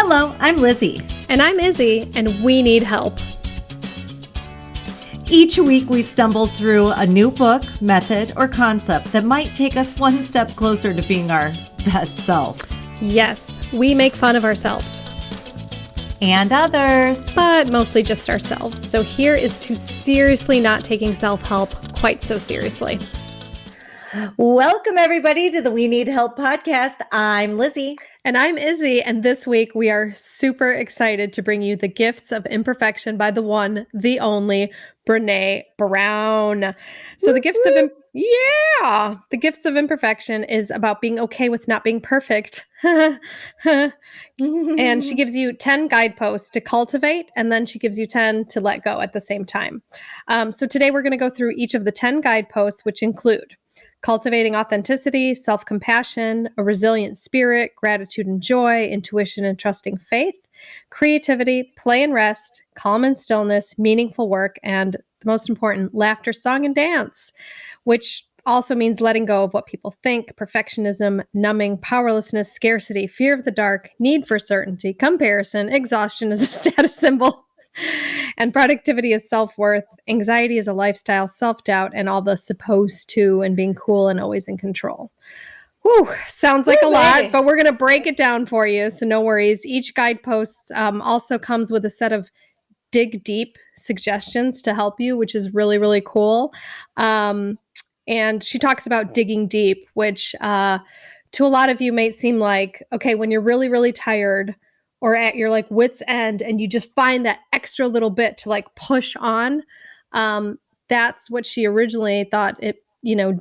Hello, I'm Lizzy. And I'm Izzy, and we need help. Each week we stumble through a new book, method, or concept that might take us one step closer to being our best self. Yes, we make fun of ourselves. And others. But mostly just ourselves. So here is to seriously not taking self-help quite so seriously. Welcome everybody to the We Need Help podcast. I'm Lizzy. And I'm Izzy, and this week we are super excited to bring you the Gifts of Imperfection by the one, the only, Brene Brown. So the Gifts of the Gifts of Imperfection is about being okay with not being perfect. And she gives you 10 guideposts to cultivate, and then she gives you 10 to let go at the same time. So today we're going to go through each of the 10 guideposts, which include cultivating authenticity, self-compassion, a resilient spirit, gratitude and joy, intuition and trusting faith, creativity, play and rest, calm and stillness, meaningful work, and the most important, laughter, song, and dance, which also means letting go of what people think, perfectionism, numbing, powerlessness, scarcity, fear of the dark, need for certainty, comparison, exhaustion as a status symbol, and productivity is self-worth, anxiety is a lifestyle, self-doubt, and all the supposed to and being cool and always in control. Whew, sounds like a lot, but we're going to break it down for you, so no worries. Each guidepost also comes with a set of dig deep suggestions to help you, which is really, really cool. And she talks about digging deep, which to a lot of you might seem like, okay, when you're really, really tired or at your like wit's end and you just find that extra little bit to like push on, that's what she originally thought it,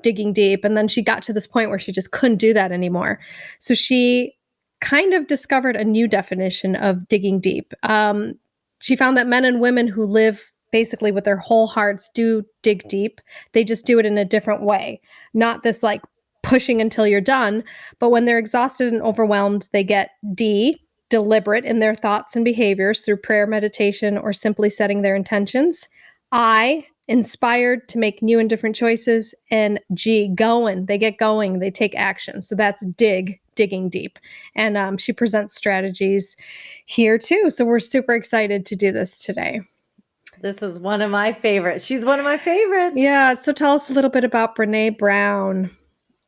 digging deep. And then she got to this point where she just couldn't do that anymore. So she kind of discovered a new definition of digging deep. She found that men and women who live basically with their whole hearts do dig deep. They just do it in a different way. Not this like pushing until you're done, but when they're exhausted and overwhelmed, they get deliberate in their thoughts and behaviors through prayer, meditation, or simply setting their intentions. I, inspired to make new and different choices. And G, going. They get going. They take action. So that's digging deep. And she presents strategies here too. So we're super excited to do this today. This is one of my favorites. She's one of my favorites. Yeah. So tell us a little bit about Brene Brown.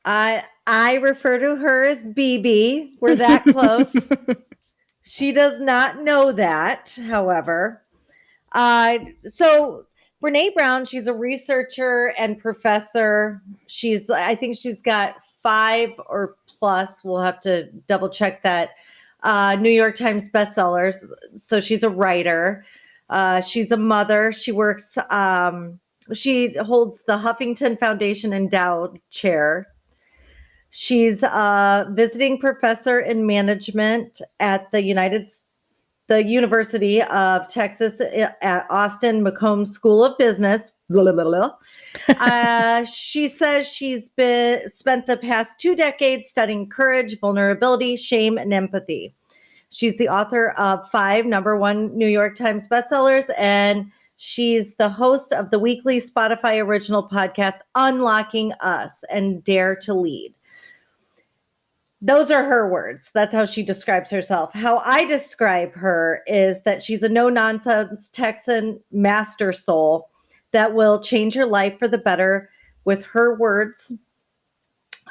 I refer to her as BB. We're that close. She does not know that, however. So Brene Brown, she's a researcher and professor. I think she's got 5 or plus. We'll have to double check that. New York Times bestsellers. So she's a writer. She's a mother. She works. She holds the Huffington Foundation Endowed Chair. She's a visiting professor in management at the University of Texas at Austin McComb School of Business. Blah, blah, blah. She says she's spent the past 2 decades studying courage, vulnerability, shame, and empathy. She's the author of 5 #1 New York Times bestsellers, and she's the host of the weekly Spotify original podcast, Unlocking Us and Dare to Lead. Those are her words. That's how she describes herself. How I describe her is that she's a no-nonsense Texan master soul that will change your life for the better with her words.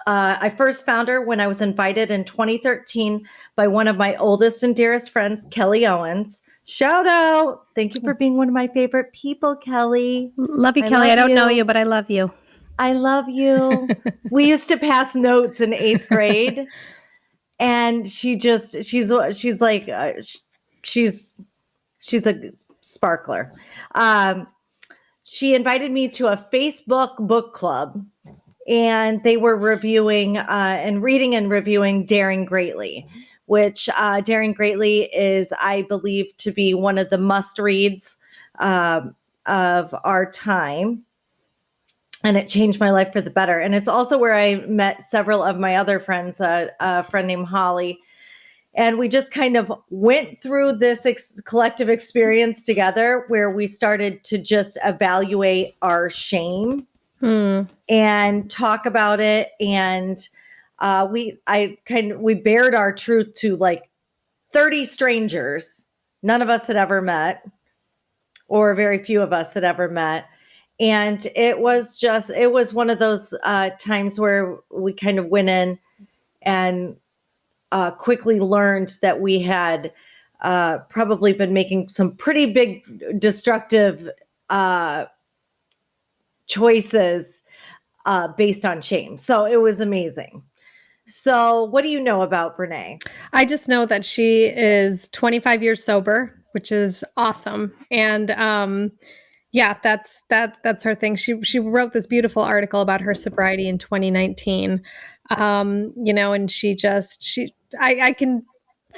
I first found her when I was invited in 2013 by one of my oldest and dearest friends, Kelly Owens. Shout out. Thank you for being one of my favorite people, Kelly. Love you, Kelly. I don't know you, but I love you. I love you. We used to pass notes in 8th grade. And she's like, she's a sparkler. She invited me to a Facebook book club, and they were reviewing and reading and reviewing Daring Greatly, which Daring Greatly is, I believe, to be one of the must reads of our time. And it changed my life for the better. And it's also where I met several of my other friends, a friend named Holly. And we just kind of went through this collective experience together where we started to just evaluate our shame and talk about it. And we bared our truth to like 30 strangers. None of us had ever met, or very few of us had ever met. And it was one of those times where we kind of went in and quickly learned that we had probably been making some pretty big destructive choices based on shame. So it was amazing. So what do you know about Brene? I just know that she is 25 years sober, which is awesome. And yeah, that's her thing. She wrote this beautiful article about her sobriety in 2019. You know, and I can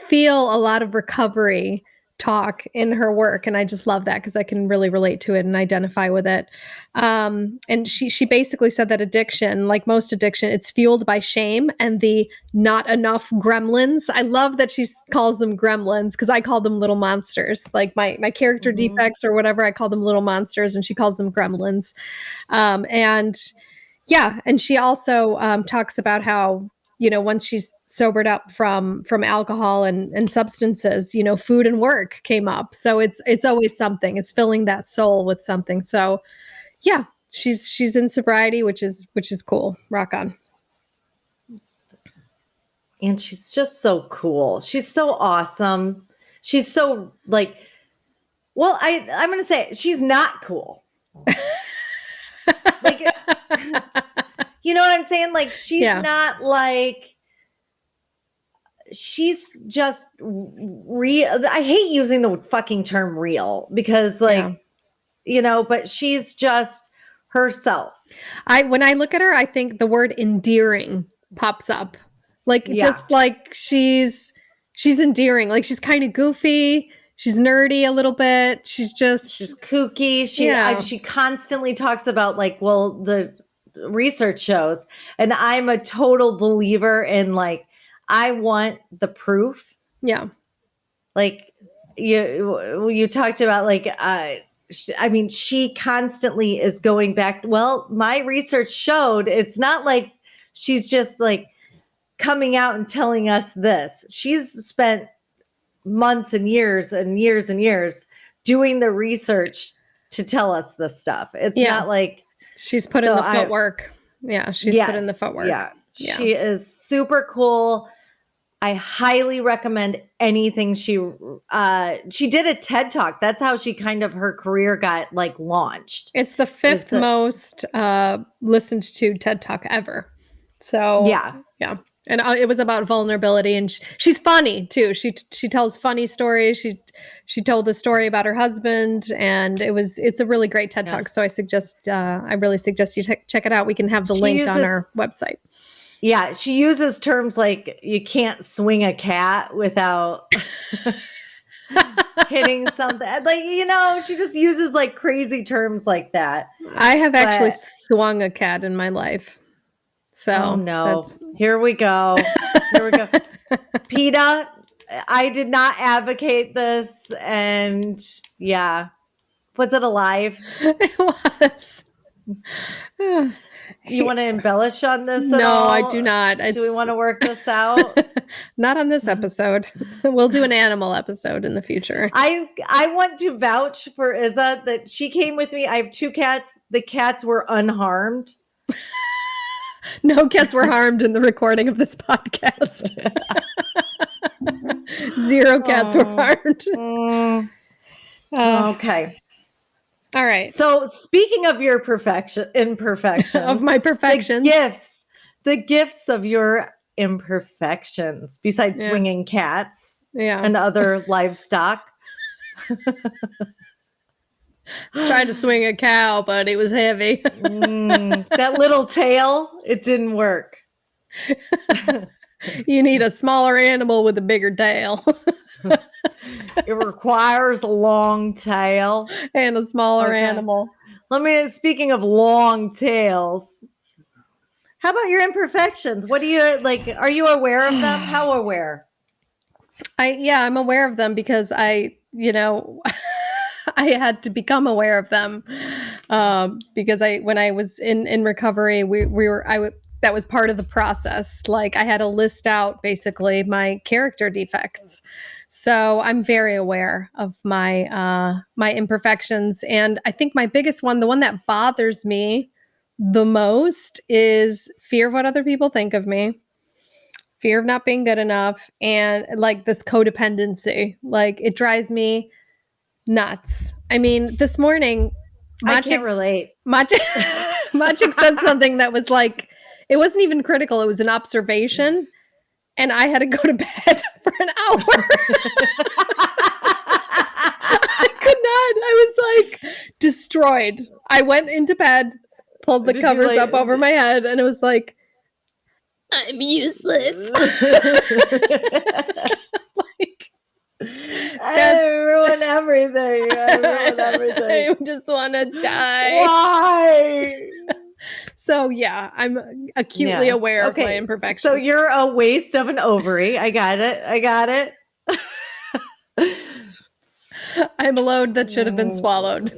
feel a lot of recovery talk in her work, and I just love that because I can really relate to it and identify with it. And she basically said that addiction, like most addiction, it's fueled by shame and the not enough gremlins. I love that she calls them gremlins because I call them little monsters. Like my character defects or whatever, I call them little monsters, and she calls them gremlins. And yeah, and she also talks about how, you know, once she's sobered up from alcohol and substances, you know, food and work came up. So it's always something. It's filling that soul with something. So yeah, she's in sobriety, which is cool. Rock on. And she's just so cool. She's so awesome. She's so like, well, I'm going to say it, she's not cool. Like, you know what I'm saying? Like, she's not like, she's just real. I hate using the fucking term real because like, you know, but she's just herself. When I look at her, I think the word endearing pops up. Like just like she's endearing. Like she's kind of goofy. She's nerdy a little bit. She's kooky. She constantly talks about like, well, the research shows, and I'm a total believer in like, I want the proof. Yeah. Like you talked about like, I mean, she constantly is going back. Well, my research showed it's not like she's just like coming out and telling us this. She's spent months and years and years and years doing the research to tell us this stuff. It's not like she's put in the footwork. Yeah, she's put in the footwork. Yeah. She is super cool. I highly recommend anything she did a TED Talk. That's how she kind of her career got like launched. It's the fifth most listened to TED Talk ever. So yeah. And it was about vulnerability, and she's funny too. She tells funny stories. She told a story about her husband, and it's a really great TED Talk. So I really suggest you check it out. We can have the link on our website. Yeah, she uses terms like you can't swing a cat without hitting something. Like, you know, she just uses like crazy terms like that. I have actually swung a cat in my life. So oh no, here we go. Here we go. PETA, I did not advocate this, and yeah. Was it alive? It was. You want to embellish on this at all? No, I do not. Do we want to work this out? Not on this episode. We'll do an animal episode in the future. I want to vouch for Izza that she came with me. I have 2 cats. The cats were unharmed. No cats were harmed in the recording of this podcast. 0 cats were harmed. Okay. All right. So speaking of your imperfections, of my perfections, the gifts of your imperfections, besides swinging cats and other livestock. Tried to swing a cow, but it was heavy. That little tail, it didn't work. You need a smaller animal with a bigger tail. It requires a long tail and a smaller animal. Speaking of long tails, how about your imperfections? What do you like? Are you aware of them? How aware? I'm aware of them because I had to become aware of them because when I was in recovery, that was part of the process. Like I had to list out basically my character defects. So I'm very aware of my imperfections. And I think my biggest one, the one that bothers me the most, is fear of what other people think of me, fear of not being good enough, and like this codependency. Like it drives me nuts. I mean, this morning, I can't relate. Maciek said something that was like, it wasn't even critical, it was an observation. And I had to go to bed for an hour. I could not. I was like destroyed. I went into bed, pulled the covers up over my head, and it was like, I'm useless. Like, I ruin everything. I just want to die. Why? So yeah, I'm acutely aware of my imperfections. So you're a waste of an ovary. I got it. I'm a load that should have been swallowed.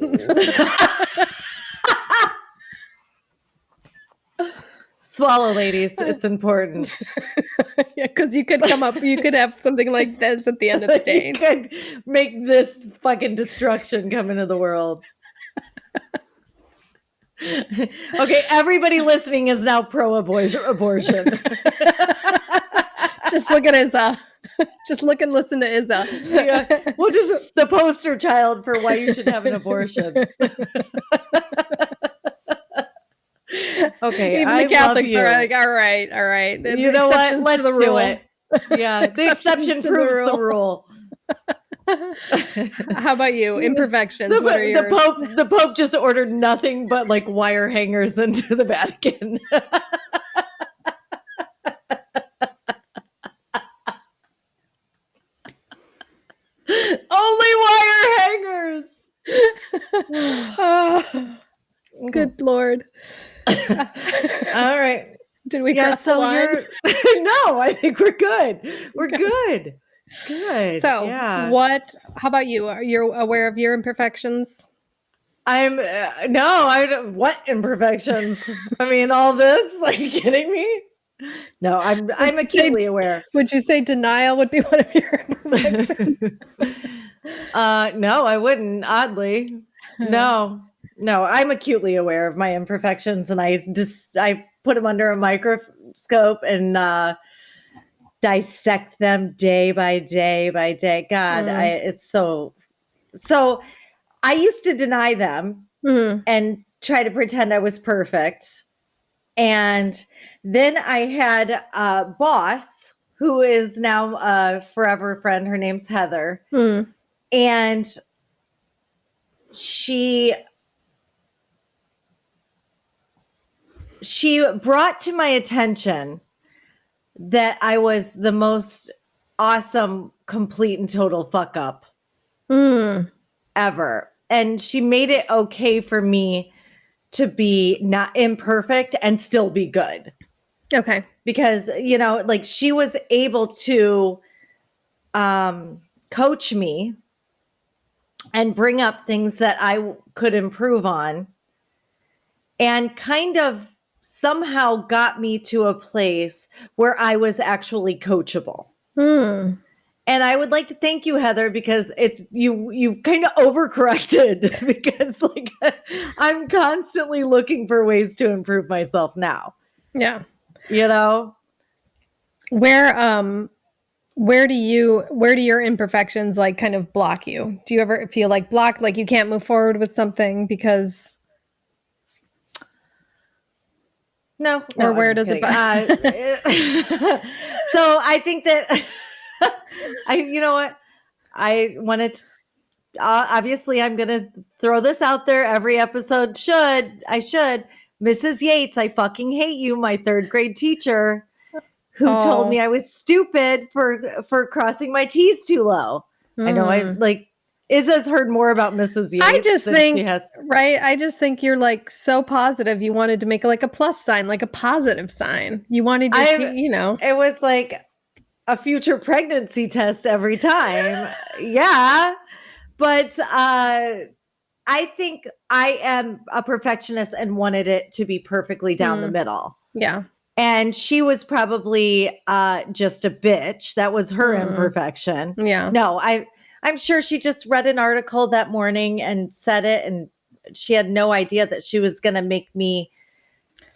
Swallow, ladies. It's important. Yeah, because you could have something like this at the end of the day. You could make this fucking destruction come into the world. Okay, everybody listening is now pro-abortion. Just look at Izza. Just look and listen to Izza. Yeah, we'll just the poster child for why you should have an abortion. Okay, even the Catholics are like, all right. You know what? Let's do it. Yeah, the exception proves the rule. How about you? Imperfections. What are yours? The Pope just ordered nothing but like wire hangers into the Vatican. Only wire hangers. Oh, good Lord. All right. Did we cross the line? No, I think we're good. We're good. Good. So, yeah. How about you? Are you aware of your imperfections? What imperfections? I mean, all this? Are you kidding me? No, I'm acutely aware. Would you say denial would be one of your imperfections? No, I wouldn't, oddly. No, I'm acutely aware of my imperfections, and I put them under a microscope and dissect them day by day by day. God, it's so. I used to deny them and try to pretend I was perfect. And then I had a boss who is now a forever friend. Her name's Heather. And she brought to my attention that I was the most awesome, complete and total fuck up ever. And she made it okay for me to be not imperfect and still be good. Okay. Because, like she was able to coach me and bring up things that I could improve on, and kind of somehow got me to a place where I was actually coachable. And I would like to thank you, Heather, because it's you kind of overcorrected because like I'm constantly looking for ways to improve myself now. Yeah. Where do your imperfections like kind of block you? Do you ever feel like blocked, like you can't move forward with something because No, or where does it so I think that I wanted to obviously I'm going to throw this out there every episode. Mrs. Yates, I fucking hate you, my third grade teacher who told me I was stupid for crossing my T's too low. I know Izza's heard more about Mrs. Yates. I just think you're like so positive. You wanted to make like a plus sign, like a positive sign. You wanted it was like a future pregnancy test every time. Yeah. But I think I am a perfectionist and wanted it to be perfectly down the middle. Yeah. And she was probably just a bitch. That was her imperfection. Yeah. No, I'm sure she just read an article that morning and said it, and she had no idea that she was going to make me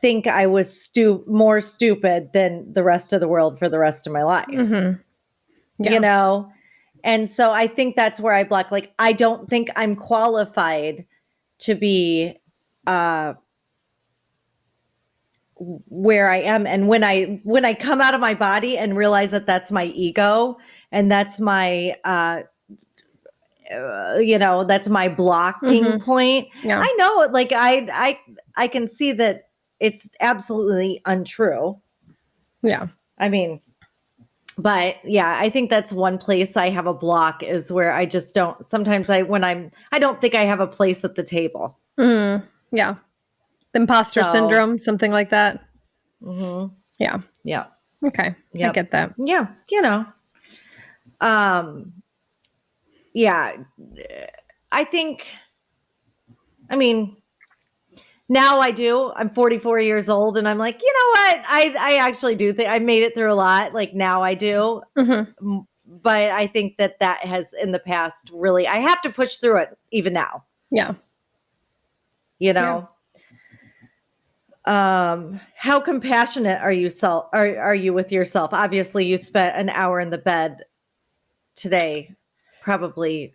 think I was more stupid than the rest of the world for the rest of my life. Mm-hmm. Yeah. You know? And so I think that's where I block. Like, I don't think I'm qualified to be where I am. And when I come out of my body and realize that that's my ego and that's my that's my blocking point. Yeah. I know, like I can see that it's absolutely untrue. Yeah. I mean, but yeah, I think that's one place I have a block is where I just don't. Sometimes I don't think I have a place at the table. Yeah. The imposter So, syndrome, something like that. Yeah. yeah, Okay. I yep, get that. yeah, yeah. I think. I mean, now I do. I'm 44 years old, and I'm like, you know what? I actually do think I made it through a lot. Like now I do. But I think that has in the past really, I have to push through it even now. Yeah. You know? How compassionate are you with yourself? Obviously you spent an hour in the bed today, probably.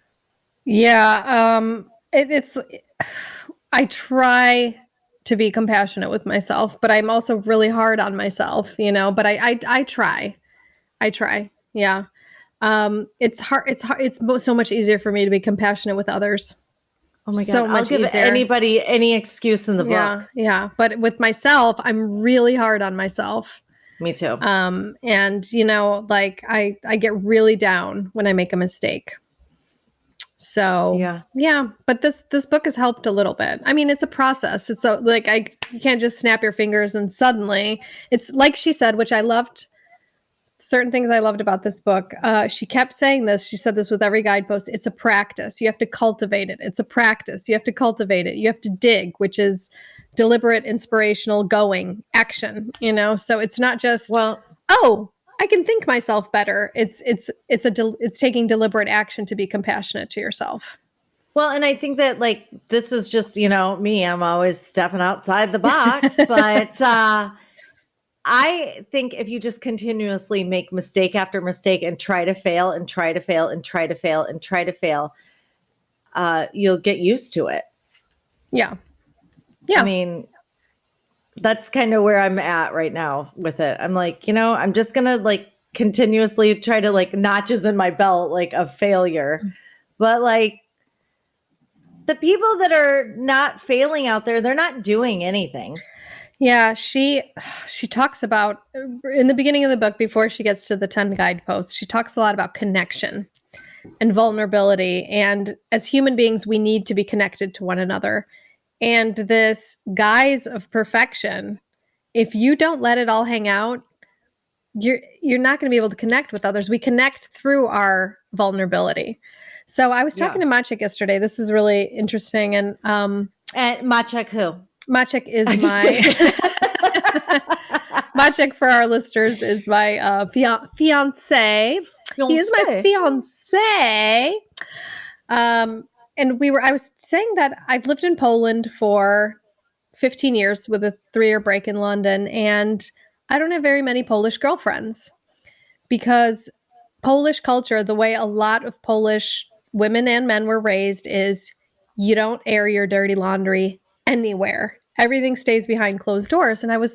Yeah. I try to be compassionate with myself, but I'm also really hard on myself, but I try. I try. Yeah. It's hard. It's so much easier for me to be compassionate with others. Oh my God. So I'll much give easier. anybody any excuse in the book. Yeah. But with myself, I'm really hard on myself. Me too. And like I get really down when I make a mistake. So yeah, but this book has helped a little bit. I mean, it's a process. It's so like you can't just snap your fingers and suddenly it's like she said, which I loved. Certain things I loved about this book. She kept saying this. She said this with every guidepost. It's a practice. You have to cultivate it. It's a practice. You have to cultivate it. You have to dig, which is deliberate, inspirational, going, action. So it's not just I can think myself better. It's taking deliberate action to be compassionate to yourself. Well, and I think that like this is just me. I'm always stepping outside the box, but I think if you just continuously make mistake after mistake and try to fail and try to fail and try to fail and try to fail, you'll get used to it. Yeah. I mean, that's kind of where I'm at right now with it. I'm like, I'm just going to like continuously try to like notches in my belt, like of failure. But like the people that are not failing out there, they're not doing anything. Yeah, she talks about in the beginning of the book before she gets to the 10 guideposts, she talks a lot about connection and vulnerability. And as human beings, we need to be connected to one another. And this guise of perfection, if you don't let it all hang out, you're not going to be able to connect with others. We connect through our vulnerability. So I was talking to Maciek yesterday. This is really interesting. And Maciek who? Maciek is Maciek for our listeners is my fiancé. He is my fiancé. And I was saying that I've lived in Poland for 15 years with a 3-year break in London, and I don't have very many Polish girlfriends because Polish culture, the way a lot of Polish women and men were raised is you don't air your dirty laundry anywhere. Everything stays behind closed doors. And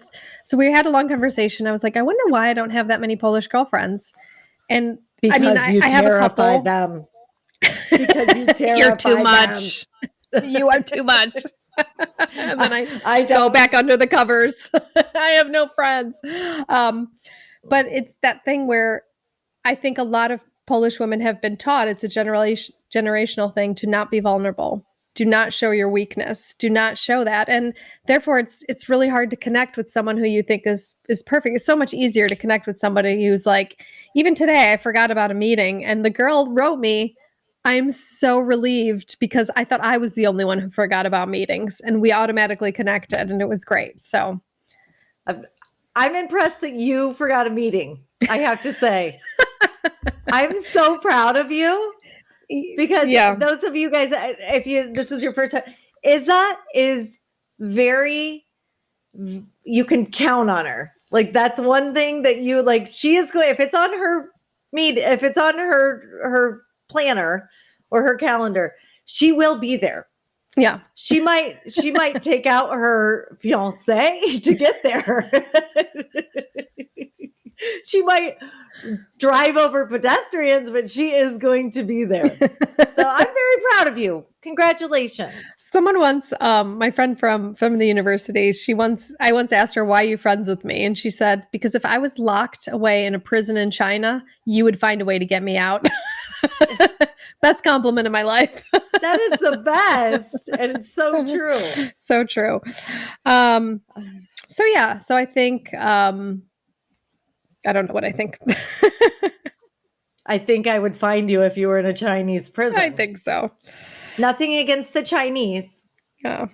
so we had a long conversation. I was like, I wonder why I don't have that many Polish girlfriends. And because I have a couple. Them. Because you terrify You're too much. You are too much. And then I go back under the covers. I have no friends. But it's that thing where I think a lot of Polish women have been taught it's a generational thing to not be vulnerable. Do not show your weakness. Do not show that. And therefore it's really hard to connect with someone who you think is perfect. It's so much easier to connect with somebody who's like, even today I forgot about a meeting and the girl wrote me, I'm so relieved because I thought I was the only one who forgot about meetings and we automatically connected and it was great. So I'm impressed that you forgot a meeting. I have to say, I'm so proud of you because those of you guys, this is your first time, Izza is very, you can count on her. Like that's one thing that you like. She is going, if it's on her if it's on her planner or her calendar, she will be there. Yeah. She might take out her fiancé to get there. She might drive over pedestrians, but she is going to be there. So I'm very proud of you. Congratulations. Someone once, my friend from the university, I once asked her, why are you friends with me? And she said, because if I was locked away in a prison in China, you would find a way to get me out. Best compliment of my life. That is the best. And it's so true. So true. So I think, I don't know what I think. I think I would find you if you were in a Chinese prison. I think so. Nothing against the Chinese. Oh.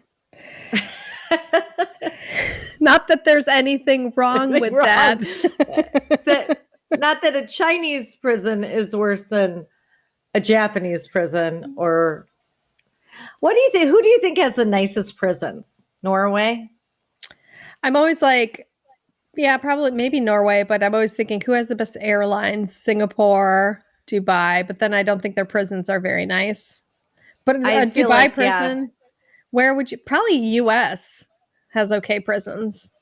Not that there's anything wrong with that. Not that a Chinese prison is worse than a Japanese prison. Or what do you think? Who do you think has the nicest prisons? Norway? I'm always like, yeah, probably maybe Norway, but I'm always thinking who has the best airlines? Singapore, Dubai, but then I don't think their prisons are very nice. But a Dubai prison, where would you? Probably US has okay prisons.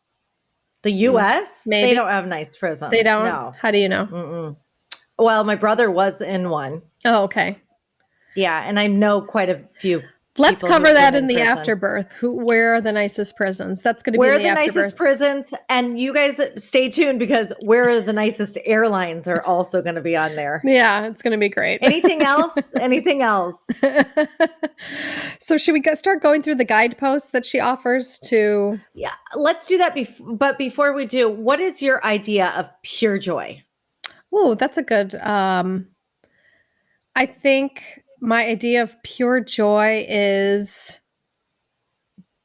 The US? Maybe. They don't have nice prisons. They don't? No. How do you know? Mm-mm. Well, my brother was in one. Oh, okay. Yeah, and I know quite a few. Let's cover that in the afterbirth. Where are the nicest prisons? That's going to be where are the nicest prisons, and you guys stay tuned because where are the nicest airlines are also going to be on there. Yeah, it's going to be great. Anything else? Anything else? So should we start going through the guideposts that she offers to? Yeah, let's do that. But before we do, what is your idea of pure joy? Oh, that's a good. I think my idea of pure joy is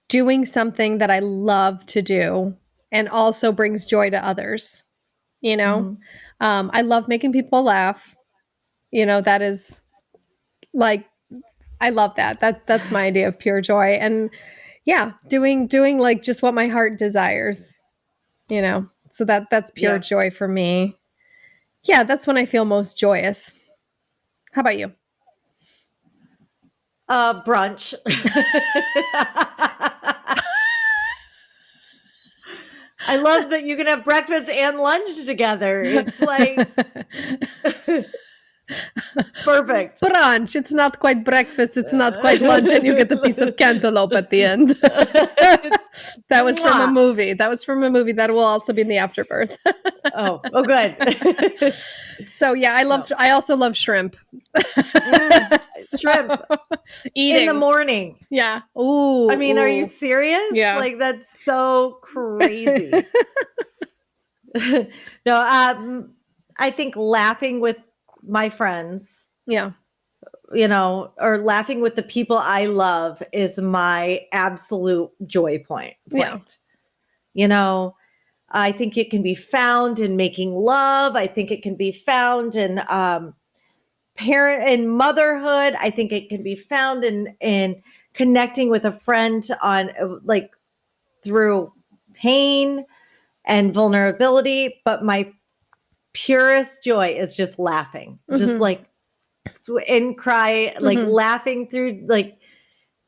doing something that I love to do and also brings joy to others. You know, I love making people laugh. You know, that is like, I love that. That's my idea of pure joy. And yeah, doing like just what my heart desires, you know, so that's pure joy for me. Yeah, that's when I feel most joyous. How about you? Brunch. I love that you can have breakfast and lunch together. It's like perfect. Brunch. It's not quite breakfast. It's not quite lunch, and you get a piece of cantaloupe at the end. That was from a movie. That was from a movie that will also be in the afterbirth. Oh, good. So yeah, I also love shrimp. Shrimp. Eating in the morning. Yeah. Ooh. I mean, are you serious? Yeah. Like that's so crazy. No, I think laughing with my friends. Yeah. You know, or laughing with the people I love is my absolute joy point. Yeah. You know, I think it can be found in making love. I think it can be found in motherhood. I think it can be found in connecting with a friend on like through pain and vulnerability. But my purest joy is just laughing, just like and cry, like laughing through, like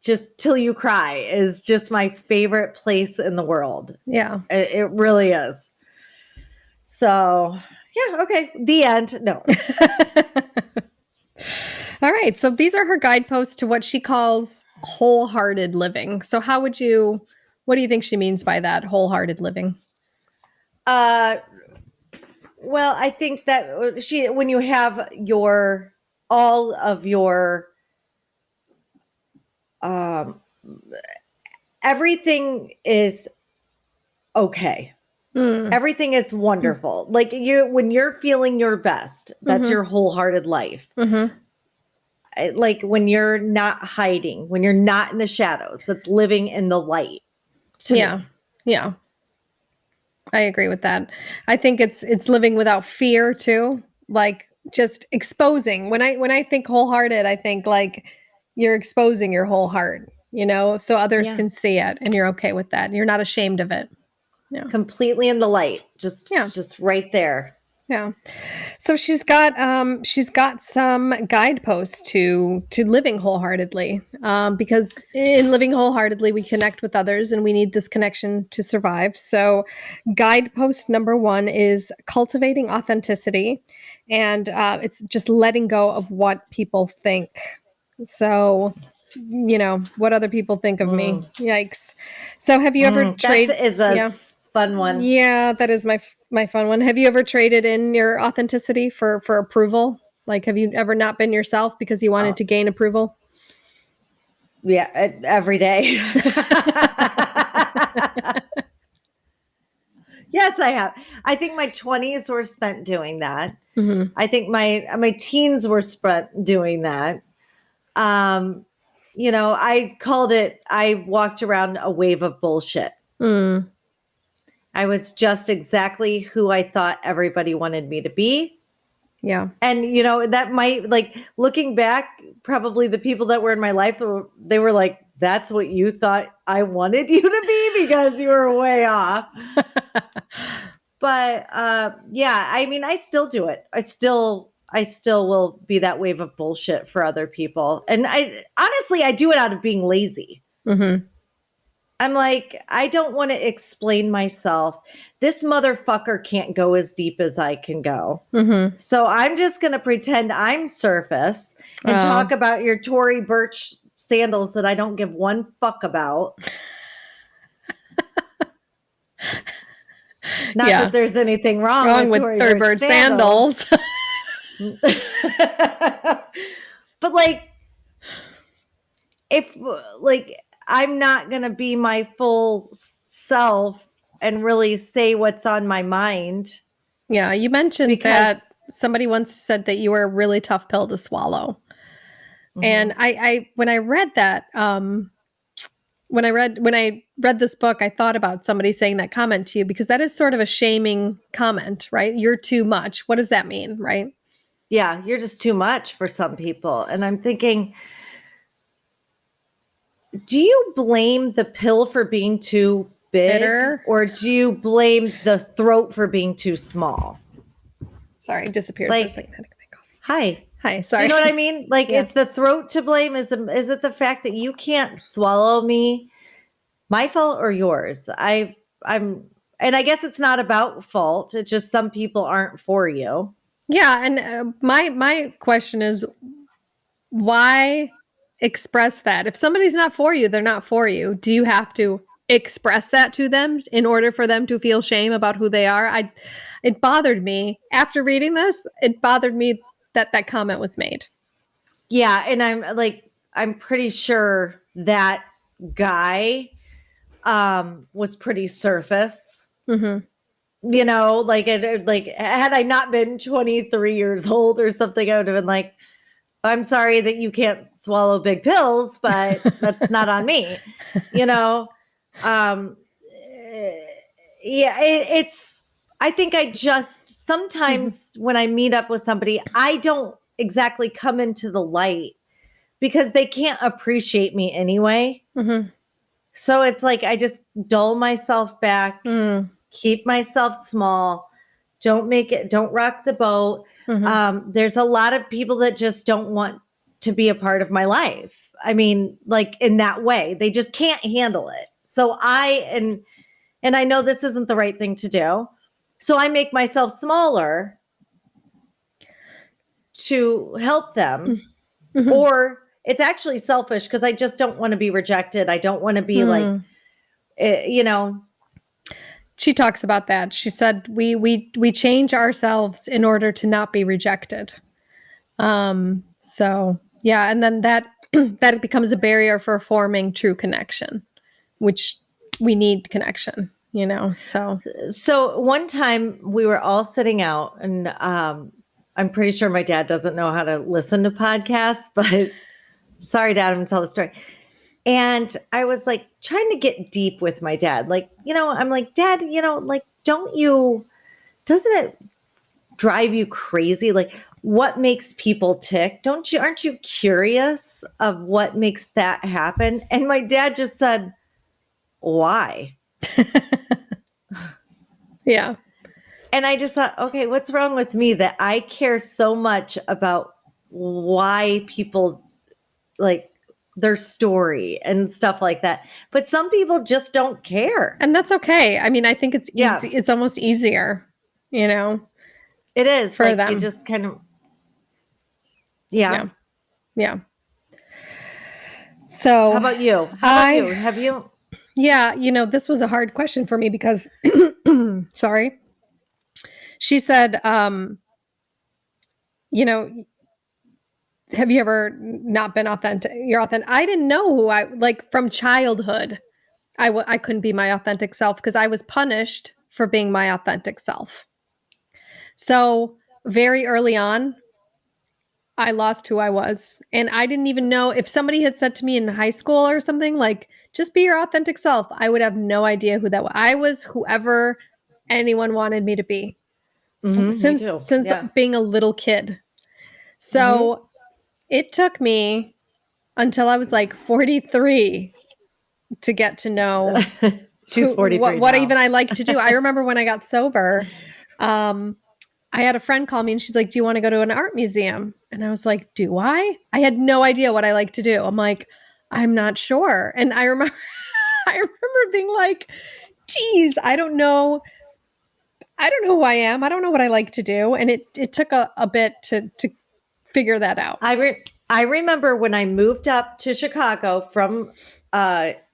just till you cry is just my favorite place in the world. Yeah, it really is. So yeah, okay, the end. No. All right, so these are her guideposts to what she calls wholehearted living. So what do you think she means by that, wholehearted living? Well, I think that when you have all of your everything is okay. Everything is wonderful. Like when you're feeling your best, that's your wholehearted life. Like when you're not hiding, when you're not in the shadows, that's living in the light. Yeah. Yeah. I agree with that. I think it's living without fear too. Like just exposing. When I think wholehearted, I think like you're exposing your whole heart, so others Yeah. can see it and you're okay with that. You're not ashamed of it. Yeah. Completely in the light. Yeah. Just right there. Yeah. So she's got some guideposts to living wholeheartedly. Because in living wholeheartedly we connect with others and we need this connection to survive. So guidepost number 1 is cultivating authenticity, and it's just letting go of what people think. So what other people think of me. Mm. Yikes. So have you ever That's trade is a yeah. fun one. Yeah, that is my fun one. Have you ever traded in your authenticity for approval? Like, have you ever not been yourself because you wanted Oh, to gain approval? yeah, every day. Yes, I have. I think my 20s were spent doing that. Mhm. I think my teens were spent doing that. Um, I called it, I walked around a wave of bullshit. Mm, I was just exactly who I thought everybody wanted me to be. yeah. And, that might, like, looking back, probably the people that were in my life, they were like, that's what you thought I wanted you to be because you were way off. But yeah, I mean, I still do it. I still will be that wave of bullshit for other people. And I honestly, I do it out of being lazy. Mhm. I'm like, I don't want to explain myself. This motherfucker can't go as deep as I can go. Mhm. So I'm just going to pretend I'm surface and talk Oh, about your Tory Burch sandals that I don't give one fuck about. Not that yeah. there's anything wrong Wrong with with Tory Burch Thurber's sandals. sandals. But like, if like I'm not going to be my full self and really say what's on my mind Yeah, you mentioned that because somebody once said that you were a really tough pill to swallow. And Mhm. I when I read that, when I read this book, I thought about somebody saying that comment to you because that is sort of a shaming comment, right? You're too much. What does that mean, right? Yeah, you're just too much for some people. And S- I'm thinking, do you blame the pill for being too big Bitter. or do you blame the throat for being too small? Sorry, disappeared for a second. Like, I had to get my coffee. hi. Hi, You sorry. know what I mean? Like, Yeah. is the throat to blame? Is it the fact that you can't swallow me? My fault or yours? I'm and I guess it's not about fault. It's just some people aren't for you. Yeah, and my question is why express that? If somebody's not for you, they're not for you. Do you have to express that to them in order for them to feel shame about who they are? It bothered me after reading this. It bothered me that that comment was made. Yeah, and I'm pretty sure that guy was pretty surface. Mhm. Like had I not been 23 years old or something, I would have been like, I'm sorry that you can't swallow big pills, but that's not on me. You know, um, eh, yeah, it's. I think I just Mhm. sometimes when I meet up with somebody, I don't exactly come into the light because they can't appreciate me anyway. Mhm. So it's like I just dull myself back, Mm. keep myself small, don't rock the boat. Mhm. There's a lot of people that just don't want to be a part of my life. I mean, like in that way, they just can't handle it. So and I know this isn't the right thing to do. So I make myself smaller to help them, Mhm. or it's actually selfish because I just don't want to be rejected. I don't want to be like, Mm. eh, you know, She talks about that. She said we change ourselves in order to not be rejected. So yeah, and then that that becomes a barrier for forming true connection, which we need connection. So So one time we were all sitting out, and I'm pretty sure my dad doesn't know how to listen to podcasts, but sorry, Dad, I'm gonna tell the story. And I was like trying to get deep with my dad. Like, I'm like, Dad, like doesn't it drive you crazy? Like, what makes people tick? Aren't you curious of what makes that happen? And my dad just said, why? Yeah. And I just thought, okay, what's wrong with me that I care so much about why people like their story and stuff like that. But some people just don't care. And that's okay. I mean, I think it's Yeah. easy. It's almost easier, you know, It is for like you them. just kind of, yeah. Yeah. Yeah. So How about you? I, Have you? yeah, this was a hard question for me because, sorry. She said, you know, have you ever not been authentic? You're authentic. I didn't know who I like from childhood. I couldn't be my authentic self because I was punished for being my authentic self. So very early on, I lost who I was. And I didn't even know if somebody had said to me in high school or something like, just be your authentic self. I would have no idea who that was. I was whoever anyone wanted me to be Me too. since Yeah. being a little kid. Mm-hmm. So it took me until I was like 43 to get to know She's 43 what now. even I like to do. I remember when I got sober, um, I had a friend call me and she's like, "Do you want to go to an art museum?" And I was like, "Do I?" I had no idea what I like to do. I'm like, "I'm not sure." And I remember I remember being like, "Geez, I don't know. I don't know who I am. I don't know what I like to do." And it took a bit to figure that out. I remember when I moved up to Chicago from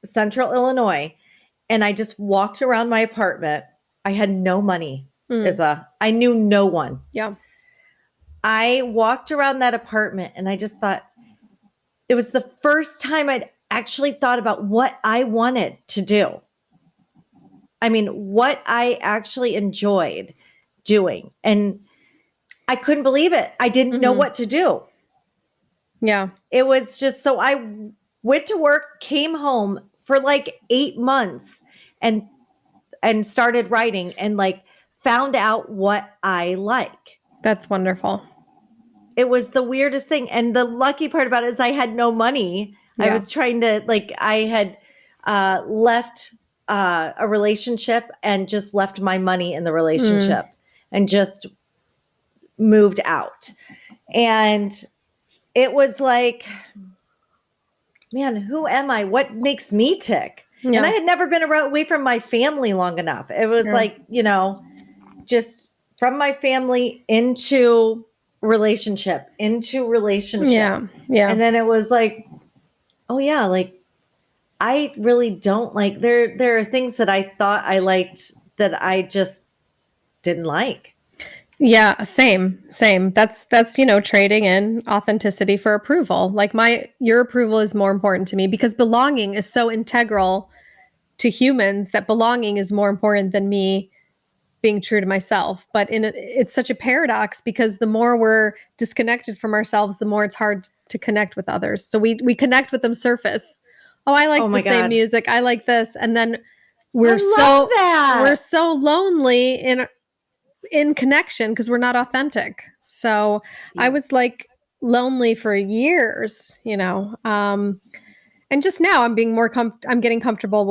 Central Illinois, and I just walked around my apartment. I had no money. Mm, I knew no one. yeah. I walked around that apartment, and I just thought it was the first time I'd actually thought about what I wanted to do. I mean, what I actually enjoyed doing, and I couldn't believe it. I didn't know Hmm. what to do. Yeah. It was just so I went to work, came home for like 8 months and started writing and like found out what I like. That's wonderful. It was the weirdest thing. And the lucky part about it is I had no money. I Yeah. was trying to like I had left a relationship and just left my money in the Mm, relationship and just moved out. And it was like, man, who am I? What makes me tick? And I yeah. had never been away from my family long enough. It was Yeah. like, just from my family into relationship. Yeah. Yeah. And then it was like, oh yeah, like I really don't like there are things that I thought I liked that I just didn't like. Yeah, same. That's, trading in authenticity for approval. Like your approval is more important to me because belonging is so integral to humans that belonging is more important than me being true to myself. But it's such a paradox because the more we're disconnected from ourselves, the more it's hard to connect with others. So we connect with them surface. Oh, I Oh like the my same God. music. I like this. And then I we're love so we're that. so lonely in connection because we're not authentic. So I Yeah. was like lonely for years. And just now I'm being I'm getting comfortable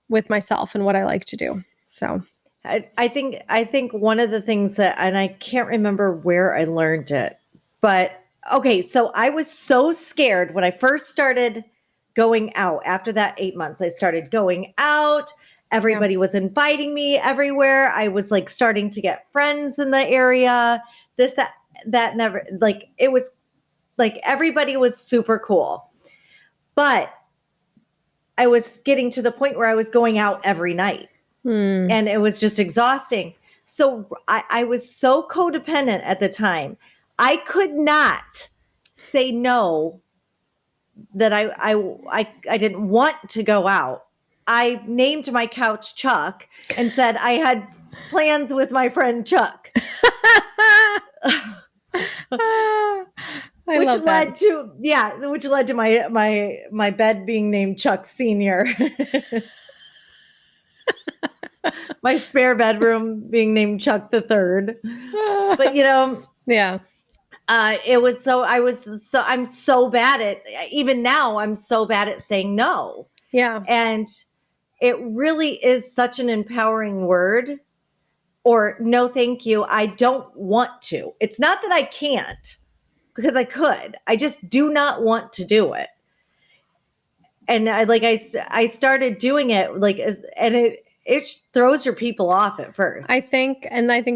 with myself and what I like to do. So I think one of the things that, and I can't remember where I learned it, but okay, so I was so scared when I first started going out. After that 8 months, I started going out. yeah. Everybody was inviting me everywhere. I was like starting to get friends in the area. This, that never, like, it was like everybody was super cool. But I was getting to the point where I was going out every night Hmm. and it was just exhausting. So I was so codependent at the time. I could not say no that I didn't want to go out. I named my couch Chuck and said I had plans with my friend Chuck, I which love that. led to my bed being named Chuck Senior. My spare bedroom being named Chuck the Third. But Yeah. I'm so bad at, even now, I'm so bad at saying no. Yeah. And it really is such an empowering word. Or no, thank you. I don't want to. It's not that I can't, because I could. I just do not want to do it. And I started doing it and it throws your people off at first. I think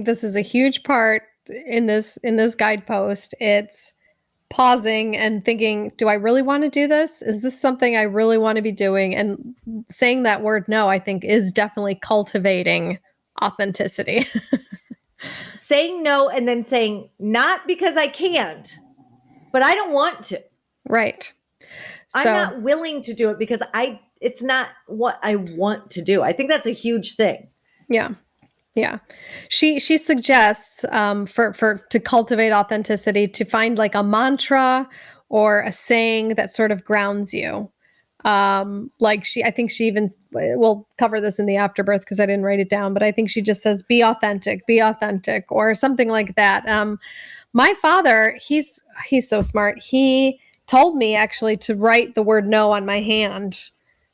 this is a huge part in this guidepost. It's pausing and thinking, do I really want to do this? Is this something I really want to be doing? And saying that word no, I think, is definitely cultivating authenticity. Saying no and then saying, not because I can't, but I don't want to. Right. I'm not willing to do it because it's not what I want to do. I think that's a huge thing. Yeah. Yeah. She suggests to cultivate authenticity, to find like a mantra or a saying that sort of grounds you. I think she even, we'll cover this in the afterbirth because I didn't write it down, but I think she just says, be authentic, or something like that. My father, he's so smart. He told me actually to write the word no on my hand,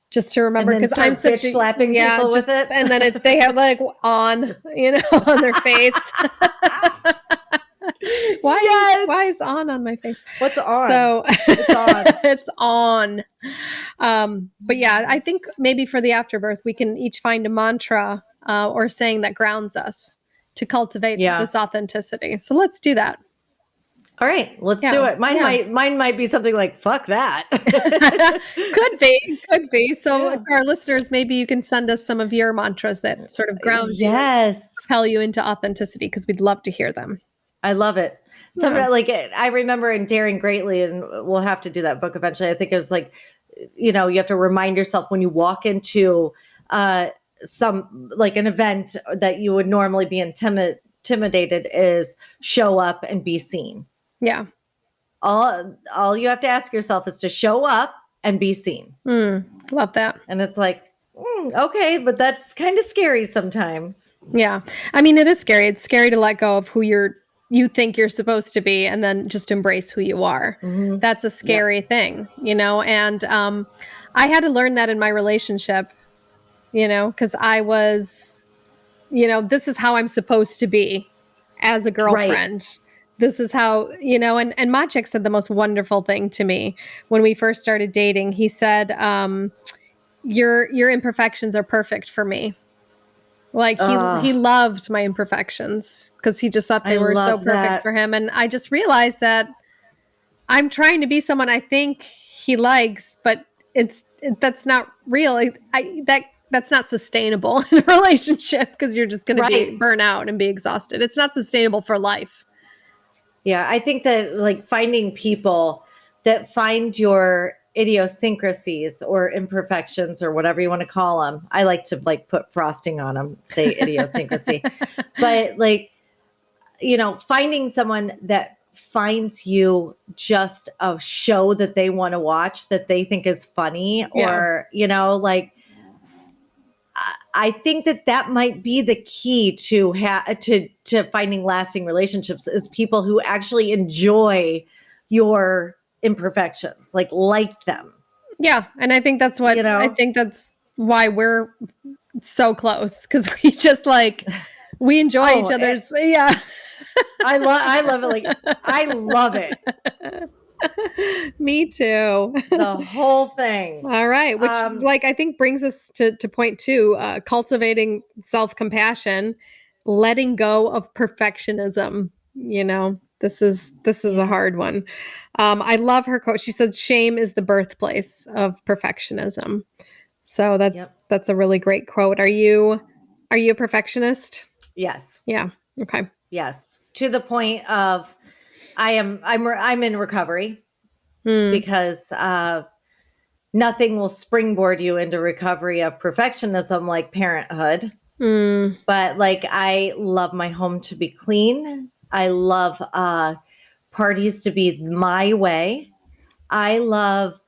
just to remember, because I'm such a slapping people with it, and then they have like on, on their face. Why is on my face? What's on? So it's on. It's on. But yeah, I think maybe for the afterbirth, we can each find a mantra or saying that grounds us to cultivate this authenticity. So let's do that. All right, let's do it. Mine might be something like, fuck that. Could be. So for our listeners, maybe you can send us some of your mantras that sort of ground you, propel you into authenticity, because we'd love to hear them. I love it. Somebody I remember in Daring Greatly, and we'll have to do that book eventually. I think it was like, you have to remind yourself when you walk into some like an event that you would normally be intimidated, is show up and be seen. Yeah. All you have to ask yourself is to show up and be seen. Love that. And it's like, okay, but that's kind of scary sometimes. Yeah. I mean, it is scary. It's scary to let go of who you think you're supposed to be, and then just embrace who you are. Mm-hmm. That's a scary thing, and I had to learn that in my relationship, because I was, this is how I'm supposed to be as a girlfriend. Right. This is how, and Maciek said the most wonderful thing to me when we first started dating. He said, your imperfections are perfect for me. Like he loved my imperfections because he just thought they were so perfect for him. And I just realized that I'm trying to be someone I think he likes, but that's not real. That's not sustainable in a relationship, because you're just going to be burn out and be exhausted. It's not sustainable for life. Yeah, I think that like finding people that find your idiosyncrasies or imperfections or whatever you want to call them. I like to put frosting on them, say idiosyncrasy. But finding someone that finds you just a show that they want to watch, that they think is funny, or, I think that might be the key to finding lasting relationships, is people who actually enjoy your imperfections, like them. Yeah. And I think that's what, I think that's why we're so close, because we just we enjoy each other's. I love it. I love it. Me too. The whole thing. All right. Which I think brings us to point 2, cultivating self-compassion, letting go of perfectionism. This is a hard one. I love her quote. She said, shame is the birthplace of perfectionism. So that's a really great quote. Are you a perfectionist? Yes. Yeah. Okay. Yes. To the point of I'm in recovery because nothing will springboard you into recovery of perfectionism like parenthood. But I love my home to be clean. I love parties to be my way. I love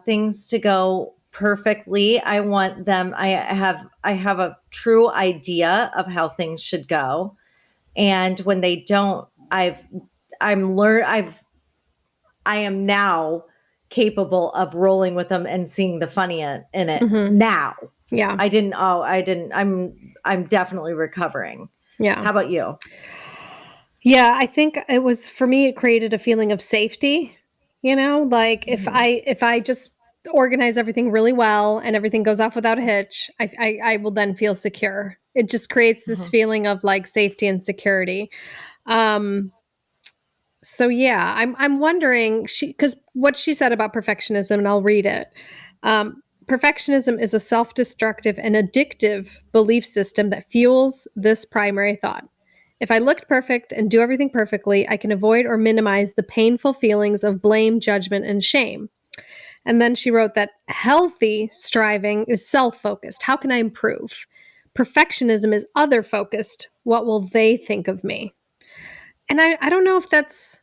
things to go perfectly. I want them. I have a true idea of how things should go. And when they don't, I am now capable of rolling with them and seeing the funny in it now. Yeah. I didn't. I'm definitely recovering. Yeah. How about you? Yeah, I think it was for me, it created a feeling of safety, like if I just organize everything really well and everything goes off without a hitch, I will then feel secure. It just creates this feeling of like safety and security. Um so yeah, I'm wondering because what she said about perfectionism, and I'll read it. Perfectionism is a self-destructive and addictive belief system that fuels this primary thought. If I looked perfect and do everything perfectly, I can avoid or minimize the painful feelings of blame, judgment, and shame. And then she wrote that healthy striving is self focused. How can I improve? Perfectionism is other focused. What will they think of me? And I don't know if that's,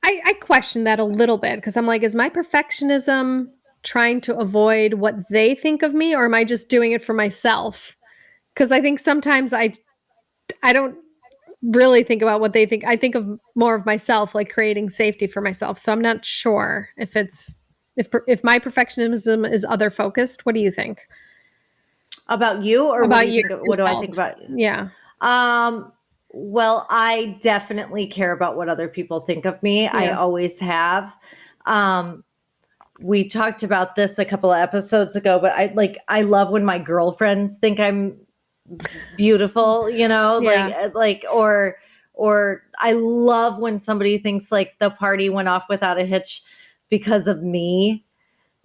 I question that a little bit because I'm like, is my perfectionism trying to avoid what they think of me, or am I just doing it for myself? Because I think sometimes I don't really think about what they think. I think of more of myself, like creating safety for myself. So I'm not sure if if my perfectionism is other focused. What do you think About you, or what do about you you think? What do I think yourself? about you? Yeah, Well, I definitely care about what other people think of me. I yeah, always have. Um, we talked about this a couple of episodes ago, but I love when my girlfriends think I'm beautiful, yeah, or I love when somebody thinks like the party went off without a hitch because of me,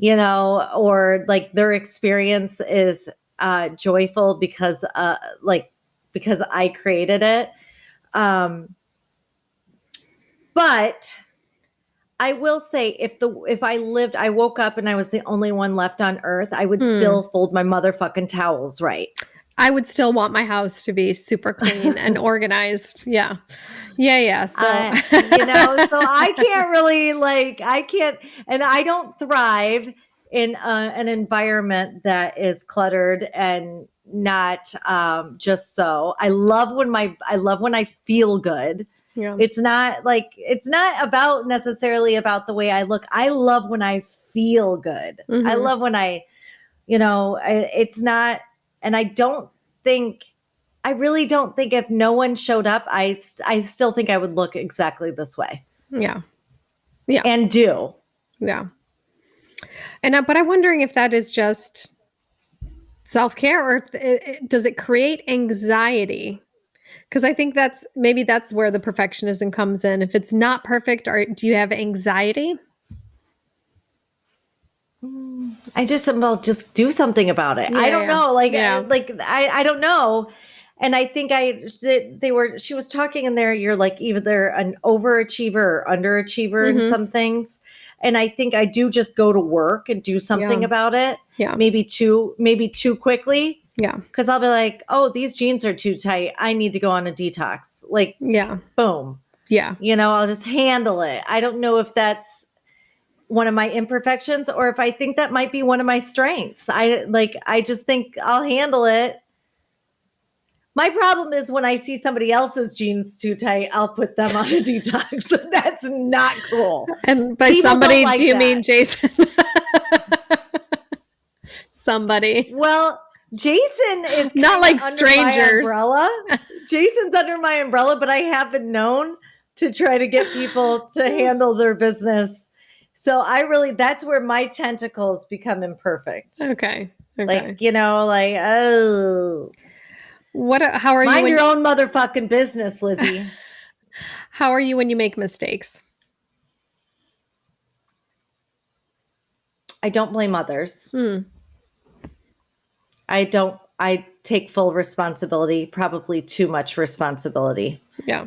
or like their experience is joyful because I created it. Um, but I will say if I woke up and I was the only one left on earth, I would still fold my motherfucking towels right. I would still want my house to be super clean and organized. Yeah, yeah, yeah. So So I can't really I can't, and I don't thrive in an environment that is cluttered and not just so. I love when I feel good. yeah, It's not about necessarily about the way I look. I love when I feel good. I hmm, love when it's not, and think, I really don't think if no one showed up, I still think I would look exactly this way yeah, yeah, and do. yeah. And but I'm wondering if that is just self care, or if does it create anxiety? Because I think that's where the perfectionism comes in. If it's not perfect, or do you have anxiety? Just do something about it. I Yeah, don't yeah, know. yeah. I don't know. And I think she was talking in there. You're like either an overachiever or underachiever in Mm-hmm. some things. And I think I do just go to work and do Yeah, something about it. yeah, Maybe too quickly. yeah, Cause I'll be like, oh, these jeans are too tight. I need to go on a detox. Like, yeah, boom. yeah. I'll just handle it. I don't know if that's one of my imperfections or if I think that might be one of my strengths. I just think I'll handle it. My problem is when I see somebody else's jeans too tight, I'll put them on a detox. That's not cool. And by People don't somebody, do like you mean that. Jason? Somebody, Well, Jason is not kind of like under my strangers. umbrella. Jason's under my umbrella, but I have been known to try to get people to handle their business. So that's where my tentacles become imperfect. Okay, okay. Oh, How are you mind when your own motherfucking business, Lizzy. how are you when you make mistakes? I don't blame others. Hmm. I take full responsibility, probably too much responsibility. Yeah,